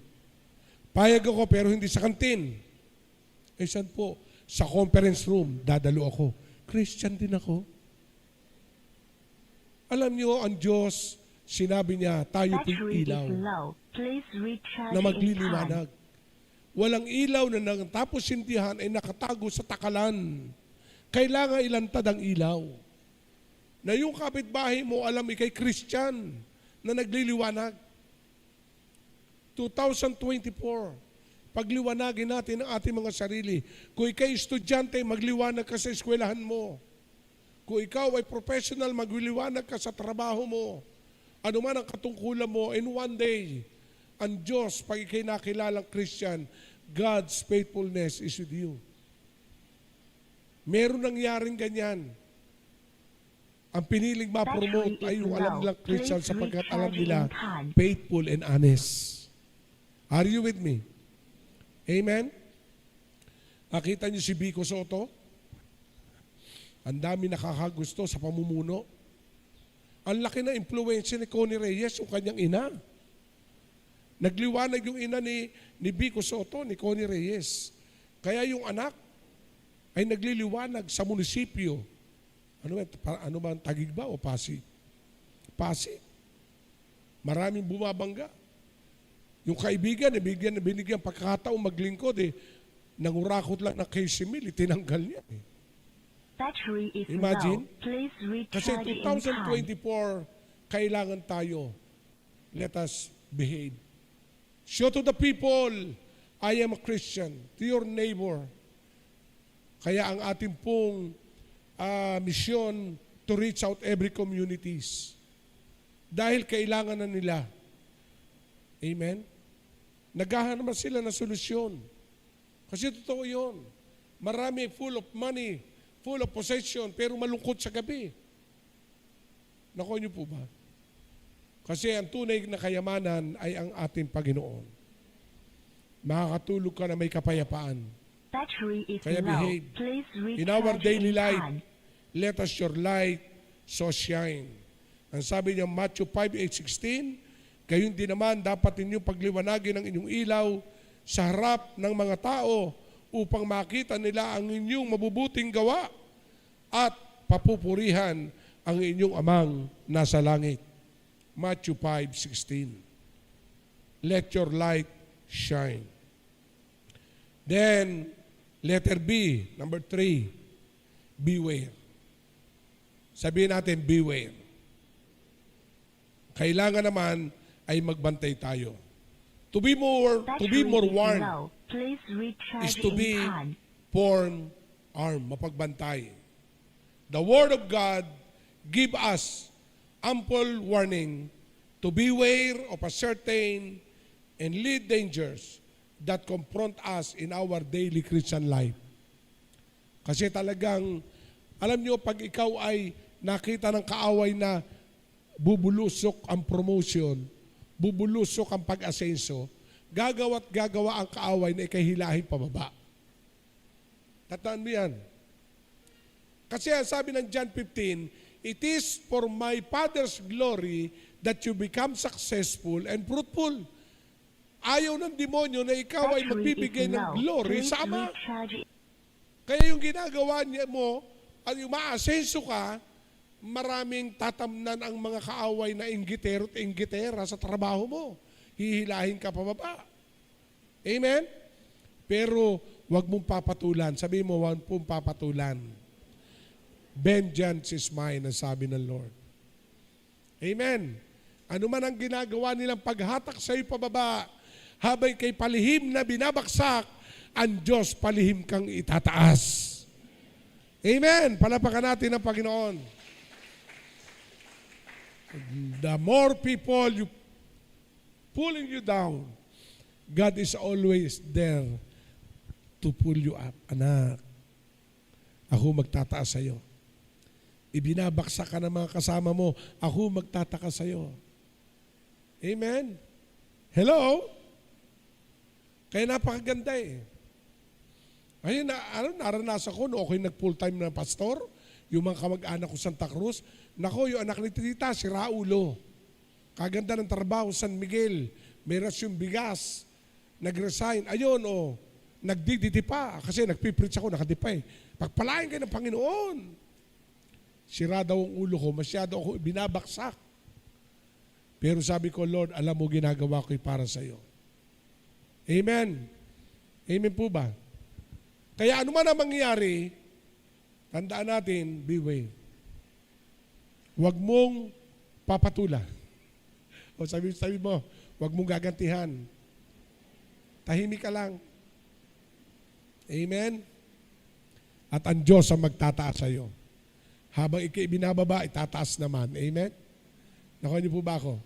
Payag ako pero hindi sa kantin. Saan po? Sa conference room, dadalo ako. Christian din ako. Alam niyo, ang Diyos, sinabi niya, tayo po'y ilaw na magliliwanag. Walang ilaw na natapos sindihan ay nakatago sa takalan. Kailangan ilantad ang ilaw. Na yung kapitbahay mo, alam ikay Christian na nagliliwanag. 2024, pagliwanagin natin ang ating mga sarili. Kung ikay estudyante, magliwanag ka sa eskwelahan mo. Kung ikaw ay professional, magliliwanag ka sa trabaho mo. Ano man ang katungkulan mo, in one day, ang Diyos, pag ikay nakilalang Christian, God's faithfulness is with you. Meron nangyaring ganyan. Ang piniling ma-promote ay yung alam nilang Christian sapagkat alam nila faithful and honest. Are you with me? Amen? Nakita niyo si Vico Soto? Ang dami nakakagusto sa pamumuno. Ang laki na impluwensya ni Connie Reyes, yung kanyang ina. Nagliwanag yung ina ni Vico Soto, ni Connie Reyes. Kaya yung anak ay nagliliwanag sa munisipyo. Ano ba, Taguig ba o Pasig? Pasig. Maraming bumabangga. Yung kaibigan, binigyan pagkakataong maglingkod, nangurakot lang ng case meal, tinanggal niya. Imagine, kasi 2024, kailangan tayo, let us behave. Show to the people, I am a Christian, to your neighbor. Kaya ang ating pong mission to reach out every communities. Dahil kailangan na nila. Amen? Naghahanap sila ng solusyon. Kasi totoo yun. Marami full of money, full of possession, pero malungkot sa gabi. Nakuha niyo po ba? Kasi ang tunay na kayamanan ay ang ating Panginoon. Makakatulog ka na may kapayapaan. Kaya behave. In our daily life, let us your light so shine. Ang sabi niya, Matthew 5:8-16, gayon din naman dapat ninyong pagliwanagin ang inyong ilaw sa harap ng mga tao upang makita nila ang inyong mabubuting gawa at papupurihan ang inyong amang nasa langit. Matthew 5:16. Let your light shine. Then, letter B, number 3, beware. Sabihin natin, beware. Kailangan naman ay magbantay tayo. To be more warned is to be forearmed, mapagbantay. The Word of God give us ample warning to beware of a certain and lead dangers that confront us in our daily Christian life. Kasi talagang, alam nyo, pag ikaw ay nakita ng kaaway na bubulusok ang promotion, bubulusok ang pag-asenso, gagawa't gagawa ang kaaway na ikahilahin pababa. Tataan mo yan. Kasi sabi ng John 15, it is for my Father's glory that you become successful and fruitful. Ayaw ng demonyo na ikaw ay magbibigay ng glory sa Ama. Kaya yung ginagawa niya mo, at yung maasenso ka, maraming tatamnan ang mga kaaway na inggitero at inggitera sa trabaho mo. Hihilahin ka pababa. Amen? Pero wag mong papatulan. Sabi mo, wag mong papatulan. Vengeance is mine, ang sabi ng Lord. Amen? Ano man ang ginagawa nilang paghatak sa iyo pababa, habang kay palihim na binabaksak, ang Diyos palihim kang itataas. Amen? Palapakan natin ang Panginoon. The more people you pulling you down, God is always there to pull you up. Anak, ako magtataas sa iyo. Ibinabaksak ka ng mga kasama mo, ako magtataka sa iyo. Amen? Hello? Kaya napakaganda eh. Ayun, naranasan ko, no, ako'y nag-full-time na pastor, yung mga kamag-anak ko Santa Cruz, nako, yung anak ni Tita, si Raulo. Kaganda ng trabaho, San Miguel, may rasyong bigas, nag-resign. Ayun, nagdiditi pa, kasi nagpipreach ako, nakadipay. Pagpalain kayo ng Panginoon. Sira daw ang ulo ko, masyado ako binabaksak. Pero sabi ko, Lord, alam mo ginagawa ko'y para sa iyo. Amen. Amen po ba? Kaya ano man ang mangyari, tandaan natin, beware. Huwag mong papatula. O sabi mo, huwag mong gagantihan. Tahimik ka lang. Amen? At ang Diyos ang magtataas sa iyo. Habang ikay binababa, itataas naman. Amen? Nakuha niyo po ba ako?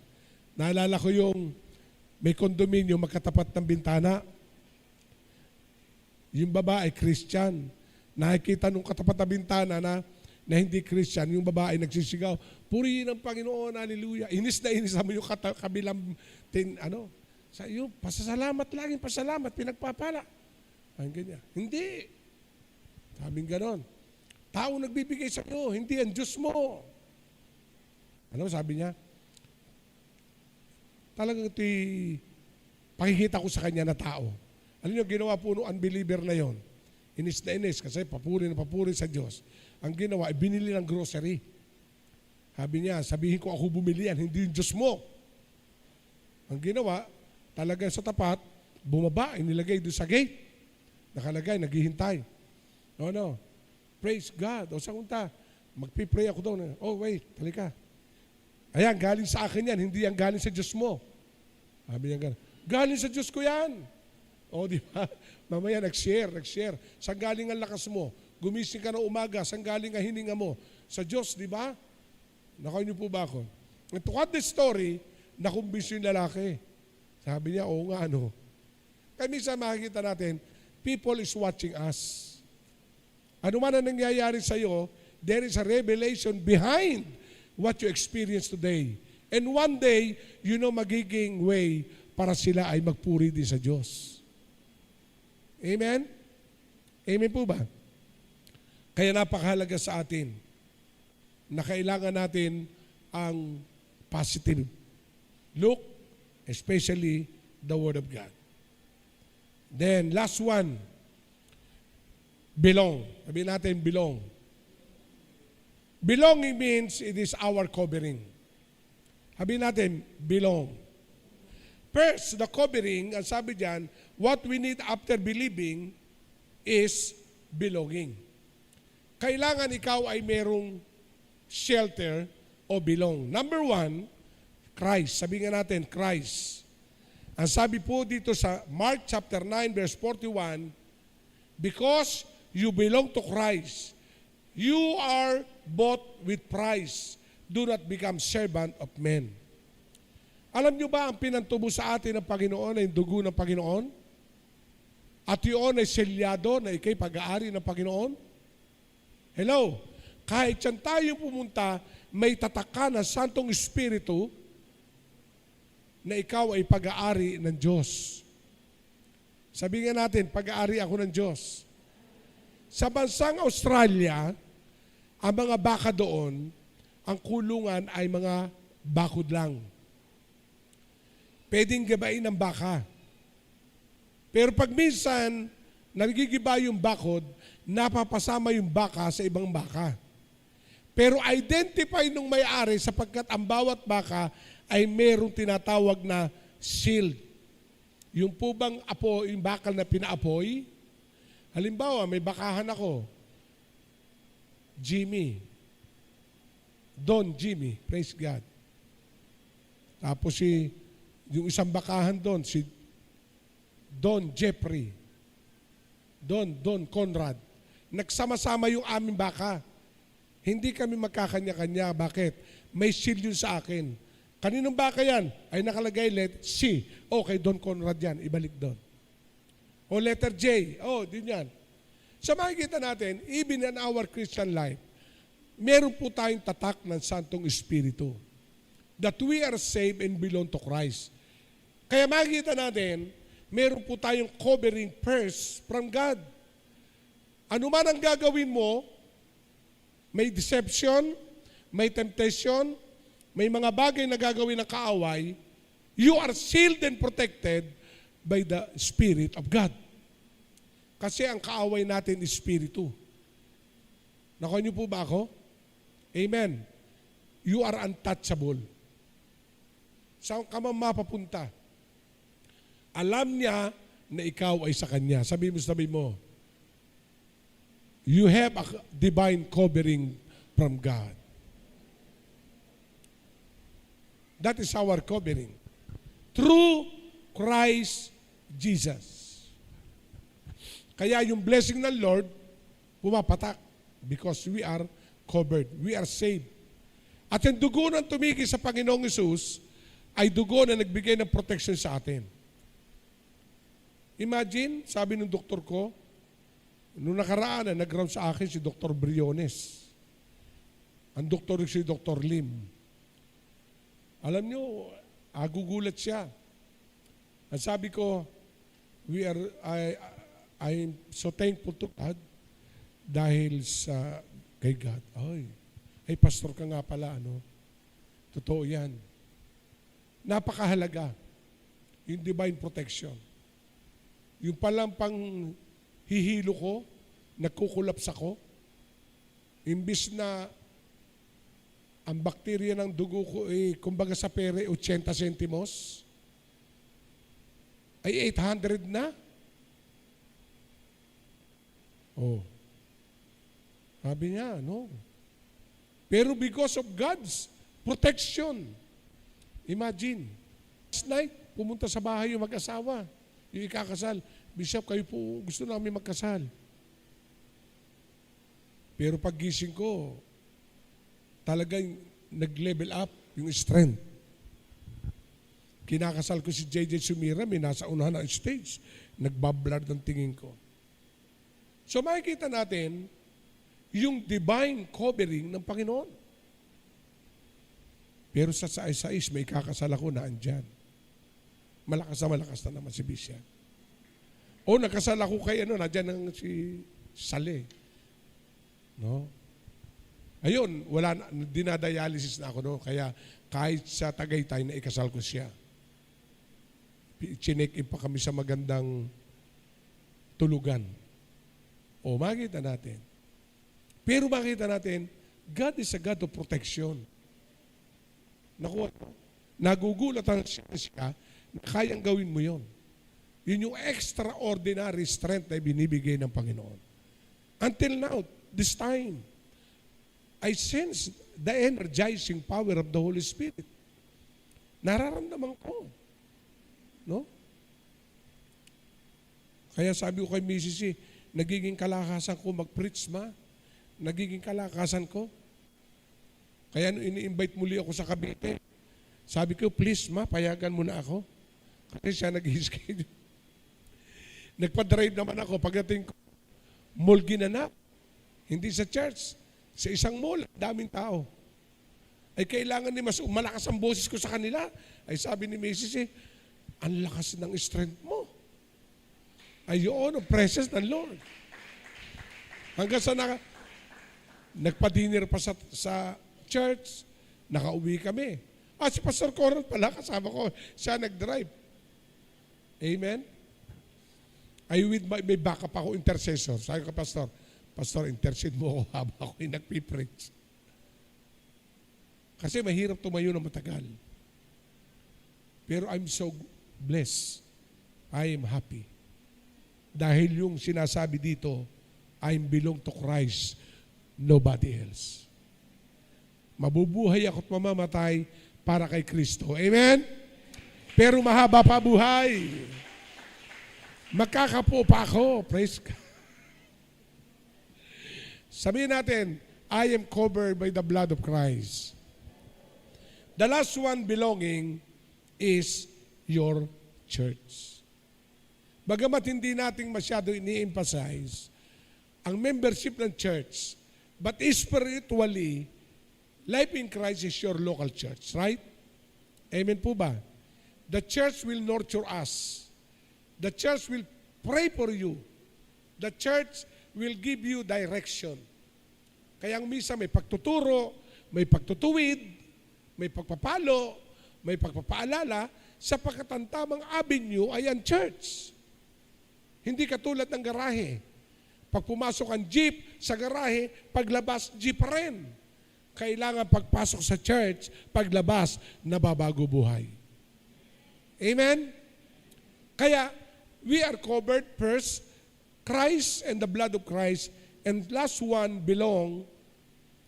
Naalala ko yung may kondominyo magkatapat ng bintana. Yung babae, Christian. Nakikita nung katapat na bintana na hindi Christian, yung babae nagsisigaw, purihin ang Panginoon, hallelujah. Inis na inis mo yung kabilang, sa iyo, pasasalamat laging, pasalamat, pinagpapala. Ang ganyan. Hindi. Sabing ganon. Tao nagbibigay sa iyo, hindi ang Diyos mo. Ano sabi niya? Talagang pakikita ko sa kanya na tao. Ano yung ginawa po nung unbeliever na yon? Inis na inis kasi papuri na papuri sa Diyos. Ang ginawa, binili ng grocery. Sabi niya, sabihin ko ako bumili yan, hindi yung Diyos mo. Ang ginawa, talaga sa tapat, bumaba, inilagay doon sa gate. Nakalagay, naghihintay. No. Praise God. O sa kunta, magpipray ako doon. Oh, wait, halika. Ayan, galing sa akin yan, hindi yan galing sa Diyos mo. Sabi niya gano'n, galing sa Diyos ko yan. O, di ba? Mamaya nag-share. Saan galing ang lakas mo? Gumising ka na umaga, saan galing ang hininga mo? Sa Diyos, di ba? Nakaw niyo po ba ako? And to cut the story, nakumbinsi yung lalaki. Sabi niya, oo nga, ano. Kaya minsan makikita natin, people is watching us. Ano man ang nangyayari sa iyo, there is a revelation behind what you experience today. And one day, magiging way para sila ay magpuri din sa Diyos. Amen? Amen po ba? Kaya napakahalaga sa atin na kailangan natin ang positive look, especially the Word of God. Then, last one, belong. Sabihin natin, belong. Belonging means it is our covering. Sabihin natin, belong. First, the covering, ang sabi diyan, what we need after believing is belonging. Kailangan ikaw ay merong shelter o belong. Number one, Christ. Sabihin nga natin, Christ. Ang sabi po dito sa Mark chapter 9 verse 41, because you belong to Christ, you are bought with price. Do not become servant of men. Alam nyo ba ang pinantubo sa atin ng Panginoon ay yung dugo ng Panginoon? At yun ay selyado na ikay pag-aari ng Panginoon? Hello? Kahit saan tayo pumunta, may tataka na Santong Espiritu na ikaw ay pag-aari ng Diyos. Sabihin nga natin, pag-aari ako ng Diyos. Sa bansang Australia, ang mga baka doon, ang kulungan ay mga bakod lang. Pwedeng gabain ng baka. Pero pag minsan, nagigiba yung bakod, napapasama yung baka sa ibang baka. Pero identify nung may-ari sapagkat ang bawat baka ay merong tinatawag na shield. Yung po bang yung bakal na pinaapoy? Halimbawa, may bakahan ako. Jimmy. Don Jimmy. Praise God. Tapos yung isang bakahan doon, si Don Jeffrey. Don Conrad. Nagsama-sama yung aming baka. Hindi kami magkakanya-kanya. Bakit? May shield yun sa akin. Kaninong baka yan? Ay nakalagay C. Okay, Don Conrad yan. Ibalik doon. O letter J. Din yan. So makikita natin, even in our Christian life, meron po tayong tatak ng Santong Espiritu that we are saved and belong to Christ. Kaya makikita natin, meron po tayong covering first from God. Ano man ang gagawin mo, may deception, may temptation, may mga bagay na gagawin ng kaaway, you are sealed and protected by the Spirit of God. Kasi ang kaaway natin is Espiritu. Nakuha niyo po ba ako? Amen. You are untouchable. Saan ka man mapapunta? Alam niya na ikaw ay sa Kanya. Sabi mo, you have a divine covering from God. That is our covering. Through Christ Jesus. Kaya yung blessing ng Lord, pumapatak because we are covered. We are saved. At yung dugo ng tumigil sa Panginoong Hesus ay dugo na nagbigay ng protection sa atin. Imagine, sabi ng doktor ko, noong nakaraan na nag-round sa akin si Dr. Briones. Ang doktor si Dr. Lim. Alam nyo, agugulat siya. Ang sabi ko, I'm so thankful to God dahil sa kay God. Ay, pastor ka nga pala, ano? Totoo yan. Napakahalaga. Yung divine protection. Yung palang pang hihilo ko, nagkukulaps ako, imbis na ang bakterya ng dugo ko kumbaga sa pere, 80 centimos, ay 800 na. Sabi niya, no. Pero because of God's protection, imagine, last night, pumunta sa bahay yung mag-asawa, yung ikakasal. Bishop, kayo po gusto namin magkasal. Pero paggising ko, talagang nag-level up yung strength. Kinakasal ko si JJ Sumira, may nasa unahan ng stage. Nagbablard ng tingin ko. So makikita natin yung divine covering ng Panginoon. Pero sa sais-sais, may kakasal ako na andyan. Malakas na naman si Bishop. Nakasal ako kay nadyan ng si Sale. No? Ayun, dinadialysis na ako, no? Kaya kahit sa Tagaytay na ikasal ko siya. Chinek-in pa kami sa magandang tulugan. Makita natin. Pero makita natin, God is a God of protection. Naku, nagugulatan siya na kayang gawin mo yon. Yun yung extraordinary strength na binibigay ng Panginoon. Until now, this time, I sense the energizing power of the Holy Spirit. Nararamdaman ko. No? Kaya sabi ko kay Mrs. Nagiging kalakasan ko mag-preach, ma. Nagiging kalakasan ko. Kaya nung ini-invite muli ako sa Cavite, sabi ko, please, ma, payagan mo na ako. Kasi siya nag-schedule. Nagpa-drive naman ako. Pagdating ko, mall ginanap. Hindi sa church. Sa isang mall, daming tao. Ay kailangan ni mas malakas ang boses ko sa kanila. Ay sabi ni Mrs. ang lakas ng strength mo. Ay yun, ang presence ng Lord. Hanggang sa nagpa-dinner pa sa church, nakauwi kami. Si Pastor Coral pala, kasama ko, siya nag-drive. Amen? May backup ako, intercessor. Sabi ko, Pastor, intercede mo ako habang ako yung nagpipreach. Kasi mahirap tumayo na matagal. Pero I'm so blessed. I am happy. Dahil yung sinasabi dito, I belong to Christ, nobody else. Mabubuhay ako't mamamatay para kay Kristo. Amen? Pero mahaba pa buhay. Magkakapo pa ako. Praise God. Sabihin natin, I am covered by the blood of Christ. The last one belonging is your church. Bagamat hindi natin masyado ini-emphasize ang membership ng church, but spiritually, life in Christ is your local church, right? Amen po ba? The church will nurture us. The church will pray for you. The church will give you direction. Kaya ang misa may pagtuturo, may pagtutuwid, may pagpapalo, may pagpapaalala, sapagkat ang tamang avenue ay ang church. Hindi katulad ng garahe. Pag pumasok ang jeep sa garahe, paglabas, jeep pa rin. Kailangan pagpasok sa church, paglabas, nababago buhay. Amen? Kaya, we are covered first, Christ and the blood of Christ, and last one belong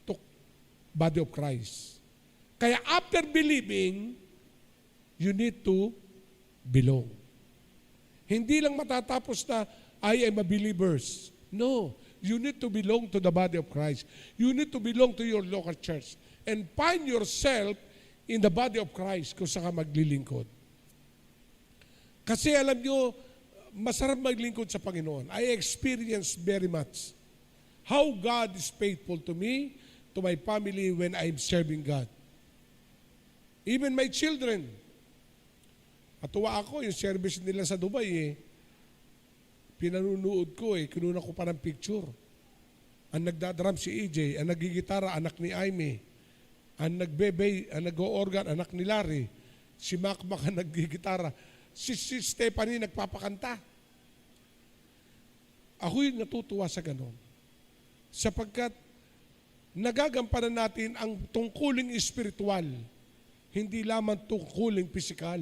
to body of Christ. Kaya after believing, you need to belong. Hindi lang matatapos na I am a believers. No, you need to belong to the body of Christ. You need to belong to your local church and find yourself in the body of Christ kung saan ka maglilingkod. Kasi alam nyo, masarap maglingkod sa Panginoon. I experience very much how God is faithful to me, to my family when I'm serving God. Even my children. Natuwa ako, yung service nila sa Dubai pinanunood ko kinuna ko pa ng picture. Ang nagdadrum si EJ, ang nagigitara, anak ni Aimee. Ang nagbebey, ang nag-o-organ, anak ni Larry. Si Makmak ang naggigitara. Si Stephanie nagpapakanta. Ako'y natutuwa sa ganon. Sapagkat nagagampanan natin ang tungkuling espiritual, hindi lamang tungkuling pisikal.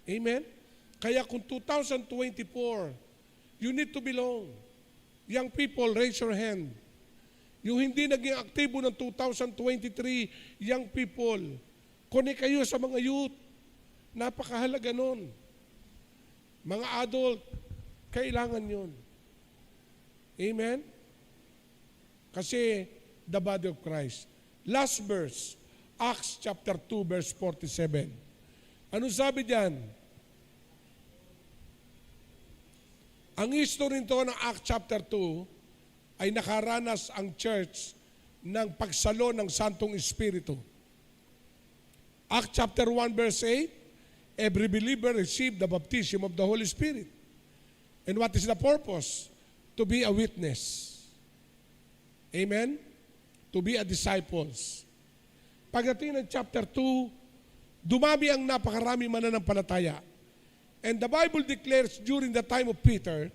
Amen? Kaya kung 2024, you need to belong. Young people, raise your hand. Yung hindi naging aktibo ng 2023, young people, connect kayo sa mga youth. Napakahalaga nun. Mga adult, kailangan yun. Amen? Kasi the body of Christ. Last verse, Acts chapter 2, verse 47. Ano sabi diyan? Ang history nito ng Acts chapter 2 ay nakaranas ang church ng pagsalo ng Santong Espiritu. Acts chapter 1 verse 8, every believer received the baptism of the Holy Spirit. And what is the purpose? To be a witness. Amen? To be a disciples. Pagdating ng chapter 2, dumami ang napakarami mananampalataya. And the Bible declares during the time of Peter,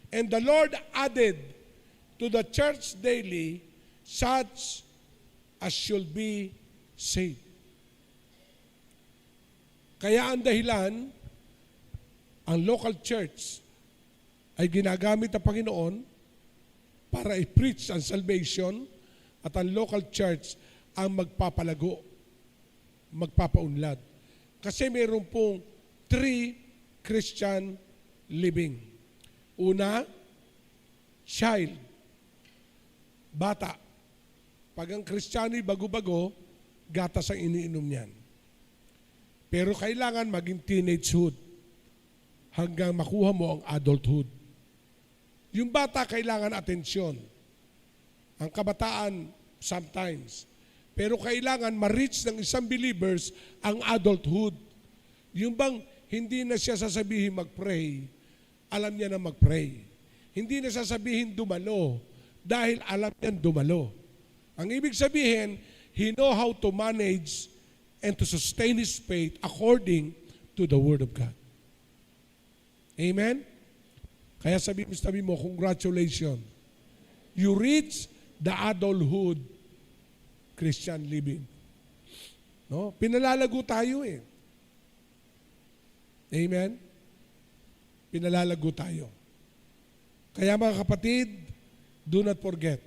and the Lord added to the church daily such as should be saved. Kaya ang dahilan, ang local church ay ginagamit ng Panginoon para i-preach ang salvation at ang local church ang magpapalago, magpapaunlad. Kasi mayroon pong 3 Christian living. Una, child, bata. Pag ang Kristiyano'y bago-bago, gatas ang iniinom niyan. Pero kailangan maging teenagehood hanggang makuha mo ang adulthood. Yung bata kailangan atensyon. Ang kabataan, sometimes. Pero kailangan ma-reach ng isang believers ang adulthood. Yung bang hindi na siya sasabihin mag-pray, alam niya na mag-pray. Hindi na sasabihin dumalo, dahil alam niya dumalo. Ang ibig sabihin, he know how to manage and to sustain his faith according to the Word of God. Amen? Kaya sabi mo, congratulations. You reach the adulthood Christian living. No? Pinalalago tayo Amen? Pinalalago tayo. Kaya mga kapatid, do not forget,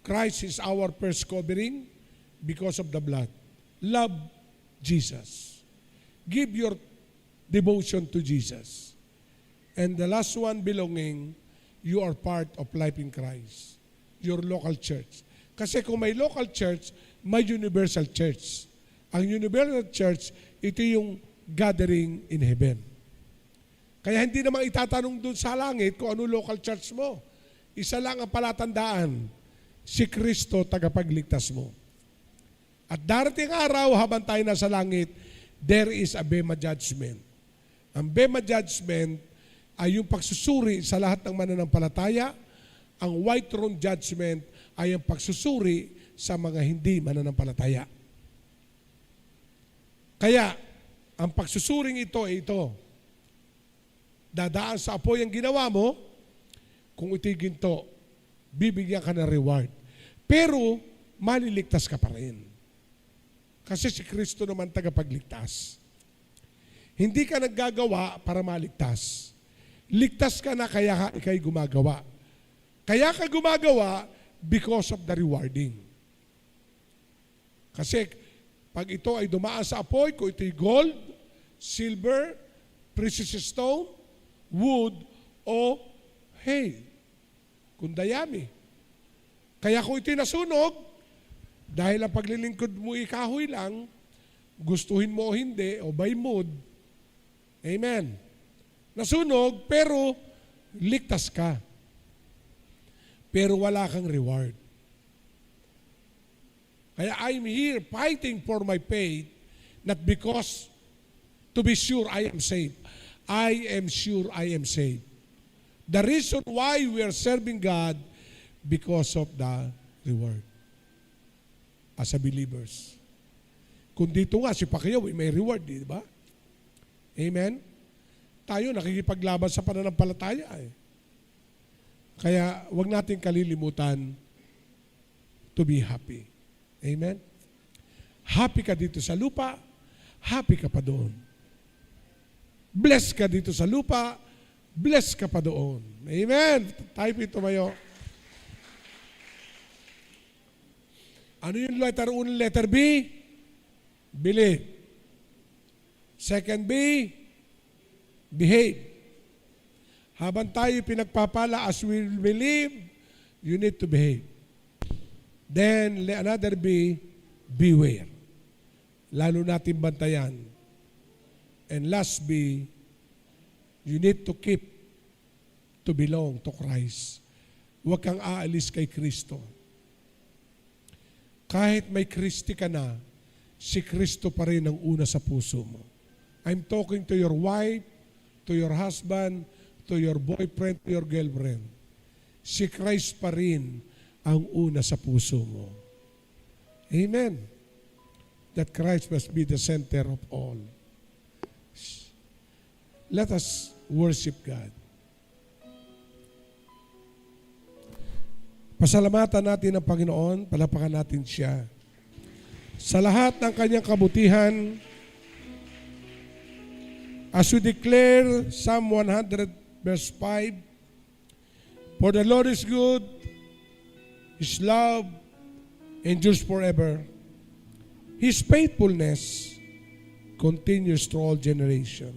Christ is our first covering because of the blood. Love Jesus. Give your devotion to Jesus. And the last one, belonging, you are part of Life in Christ. Your local church. Kasi kung may local church, may universal church. Ang universal church, ito yung gathering in heaven. Kaya hindi naman itatanong doon sa langit kung ano local church mo. Isa lang ang palatandaan, si Kristo tagapagligtas mo. At darating araw, habang tayo nasa langit, there is a Bema Judgment. Ang Bema Judgment ay yung pagsusuri sa lahat ng mananampalataya. Ang White Throne Judgment ay ang pagsusuri sa mga hindi mananampalataya. Kaya, ang pagsusuring ito ay ito. Dadaan sa apoy ang ginawa mo, kung ito'y ginto, bibigyan ka ng reward. Pero, maliligtas ka pa rin. Kasi si Kristo naman tagapagligtas. Hindi ka naggagawa para maligtas. Ligtas ka na kaya ikay gumagawa. Kaya ka gumagawa because of the rewarding. Kasi pag ito ay dumaan sa apoy, kung ito'y gold, silver, precious stone, wood, o hay, kung dayami. Kaya kung ito'y nasunog, dahil ang paglilingkod mo ikahoy lang, gustuhin mo o hindi, o by mood, amen. Nasunog, pero ligtas ka. Pero wala kang reward. Kaya I'm here fighting for my faith, not because to be sure I am saved. I am sure I am saved. The reason why we are serving God, because of the reward. As a believers. Kung dito nga, si Pacquiao may reward, di ba? Amen? Tayo nakikipaglaban sa pananampalataya eh. Kaya wag natin kalilimutan to be happy. Amen? Happy ka dito sa lupa, happy ka pa doon. Bless ka dito sa lupa, bless ka pa doon. Amen? Tayo po tumayo. Ano yung letter 1, letter B? Believe. Second B, behave. Habang tayo pinagpapala, as we believe, you need to behave. Then, another B, beware. Lalo natin bantayan. And last B, you need to keep to belong to Christ. Huwag kang aalis kay Kristo. Kahit may Kristi ka na, si Kristo pa rin ang una sa puso mo. I'm talking to your wife, to your husband, to your boyfriend, to your girlfriend. Si Christ pa rin ang una sa puso mo. Amen. That Christ must be the center of all. Let us worship God. Pasalamatan natin ang Panginoon, palapakan natin siya. Sa lahat ng kanyang kabutihan, as we declare Psalm 100 verse 5, for the Lord is good, His love endures forever. His faithfulness continues to all generation.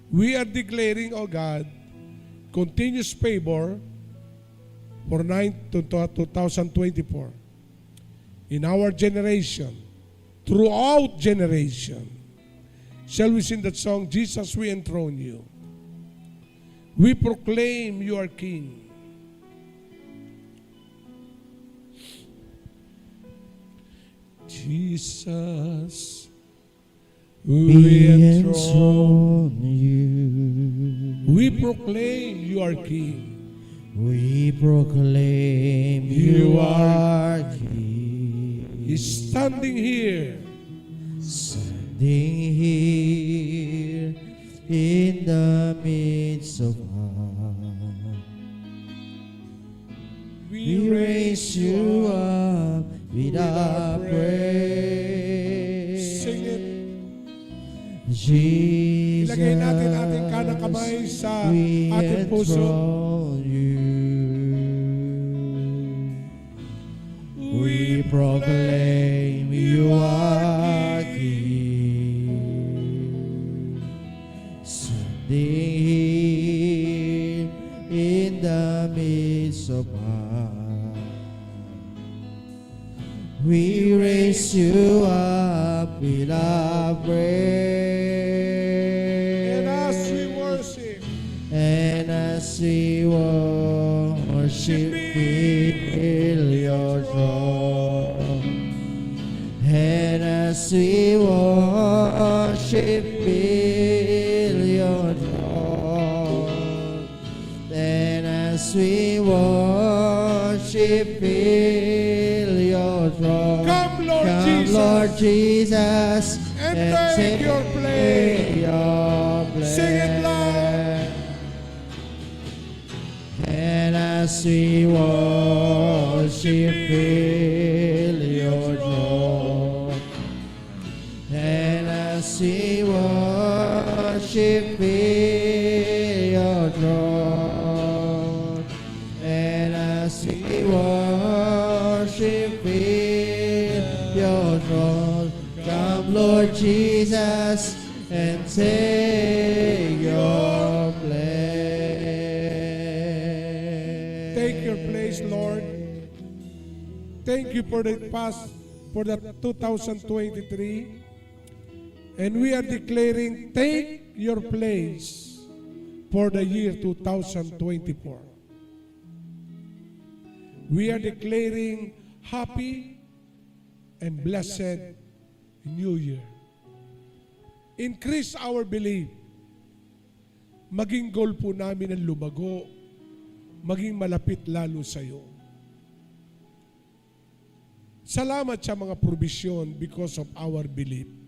We are declaring, O God, continuous favor for 2024 in our generation, throughout generation. Shall we sing that song, Jesus, we enthrone you. We proclaim you are King. Jesus, we enthrone you. We proclaim you are King. We proclaim you are King. He's standing here. Standing here in the midst of us. We raise you up with our praise. Sing it. Jesus, Ilagay natin ating kanang kamay sa we ating puso. enthrone you. We proclaim you are King. Standing here in the midst of us. We raise you up with our praise. And as we worship, And as we worship, feel your throne. we worship, fill your throne. And as we worship, fill your throne. Come, Lord Come, Jesus, Lord Jesus, and take your place. your place. Sing it loud. And as we worship, fill your throne. And as we worship, fill your throne. And as we worship, fill your throne. Come, Lord Jesus, and take your place. Take your place, Lord. Thank you for the past, for the 2023. And we are declaring, take your place for the year 2024. We are declaring happy and blessed New Year. Increase our belief. Maging goal po namin ang lumago, maging malapit lalo sa iyo. Salamat sa mga provision because of our belief.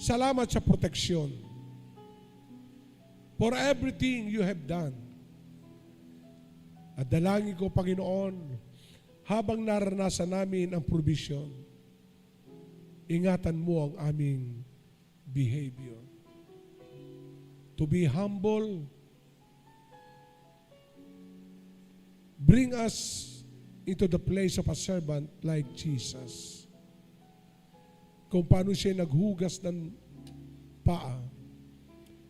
Salamat sa proteksyon for everything you have done. At dalangin ko, Panginoon, habang naranasan namin ang provision, ingatan mo ang aming behavior. To be humble, bring us into the place of a servant like Jesus. Kung paano siya naghugas ng paa,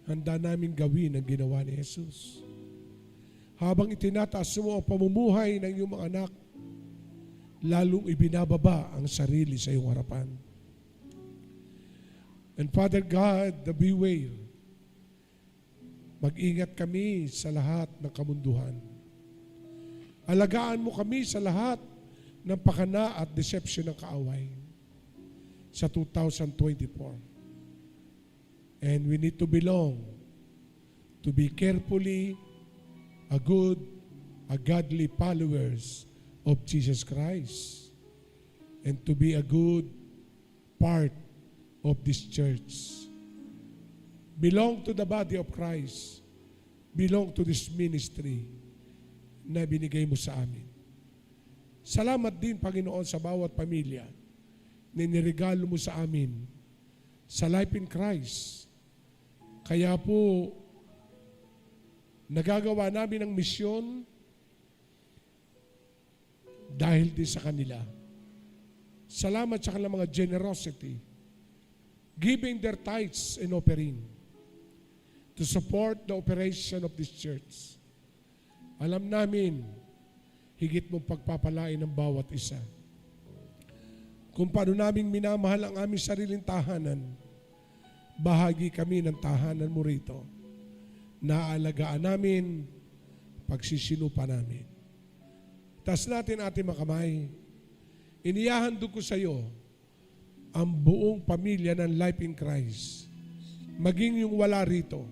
handa namin gawin ang ginawa ni Jesus. Habang itinataas mo ang pamumuhay ng iyong mga anak, lalong ibinababa ang sarili sa iyong harapan. And Father God, beware. Mag-ingat kami sa lahat ng kamunduhan. Alagaan mo kami sa lahat ng pakana at deception ng kaaway sa 2024. And we need to belong, to be carefully a good, a godly followers of Jesus Christ, and to be a good part of this church. Belong to the body of Christ. Belong to this ministry na binigay mo sa amin. Salamat din, Panginoon, sa bawat pamilya na niregalo mo sa amin sa Life in Christ. Kaya po, nagagawa namin ang misyon dahil din sa kanila. Salamat sa kanilang mga generosity, giving their tithes and offering to support the operation of this church. Alam namin, higit mong pagpapalain ng bawat isa. Kung paano namin minamahal ang aming sariling tahanan, bahagi kami ng tahanan mo rito. Naalagaan namin, pagsisinupa namin. Taas natin ating mga kamay. Inihahandog ko sa iyo ang buong pamilya ng Life in Christ. Maging yung wala rito.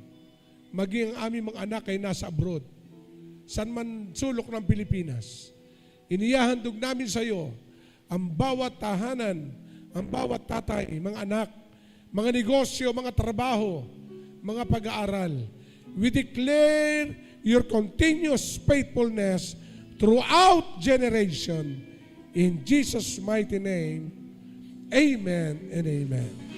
Maging ang aming mga anak ay nasa abroad. San man sulok ng Pilipinas. Inihahandog namin sa iyo ang bawat tahanan, ang bawat tatay, mga anak, mga negosyo, mga trabaho, mga pag-aaral. We declare your continuous faithfulness throughout generation. In Jesus' mighty name, amen and amen.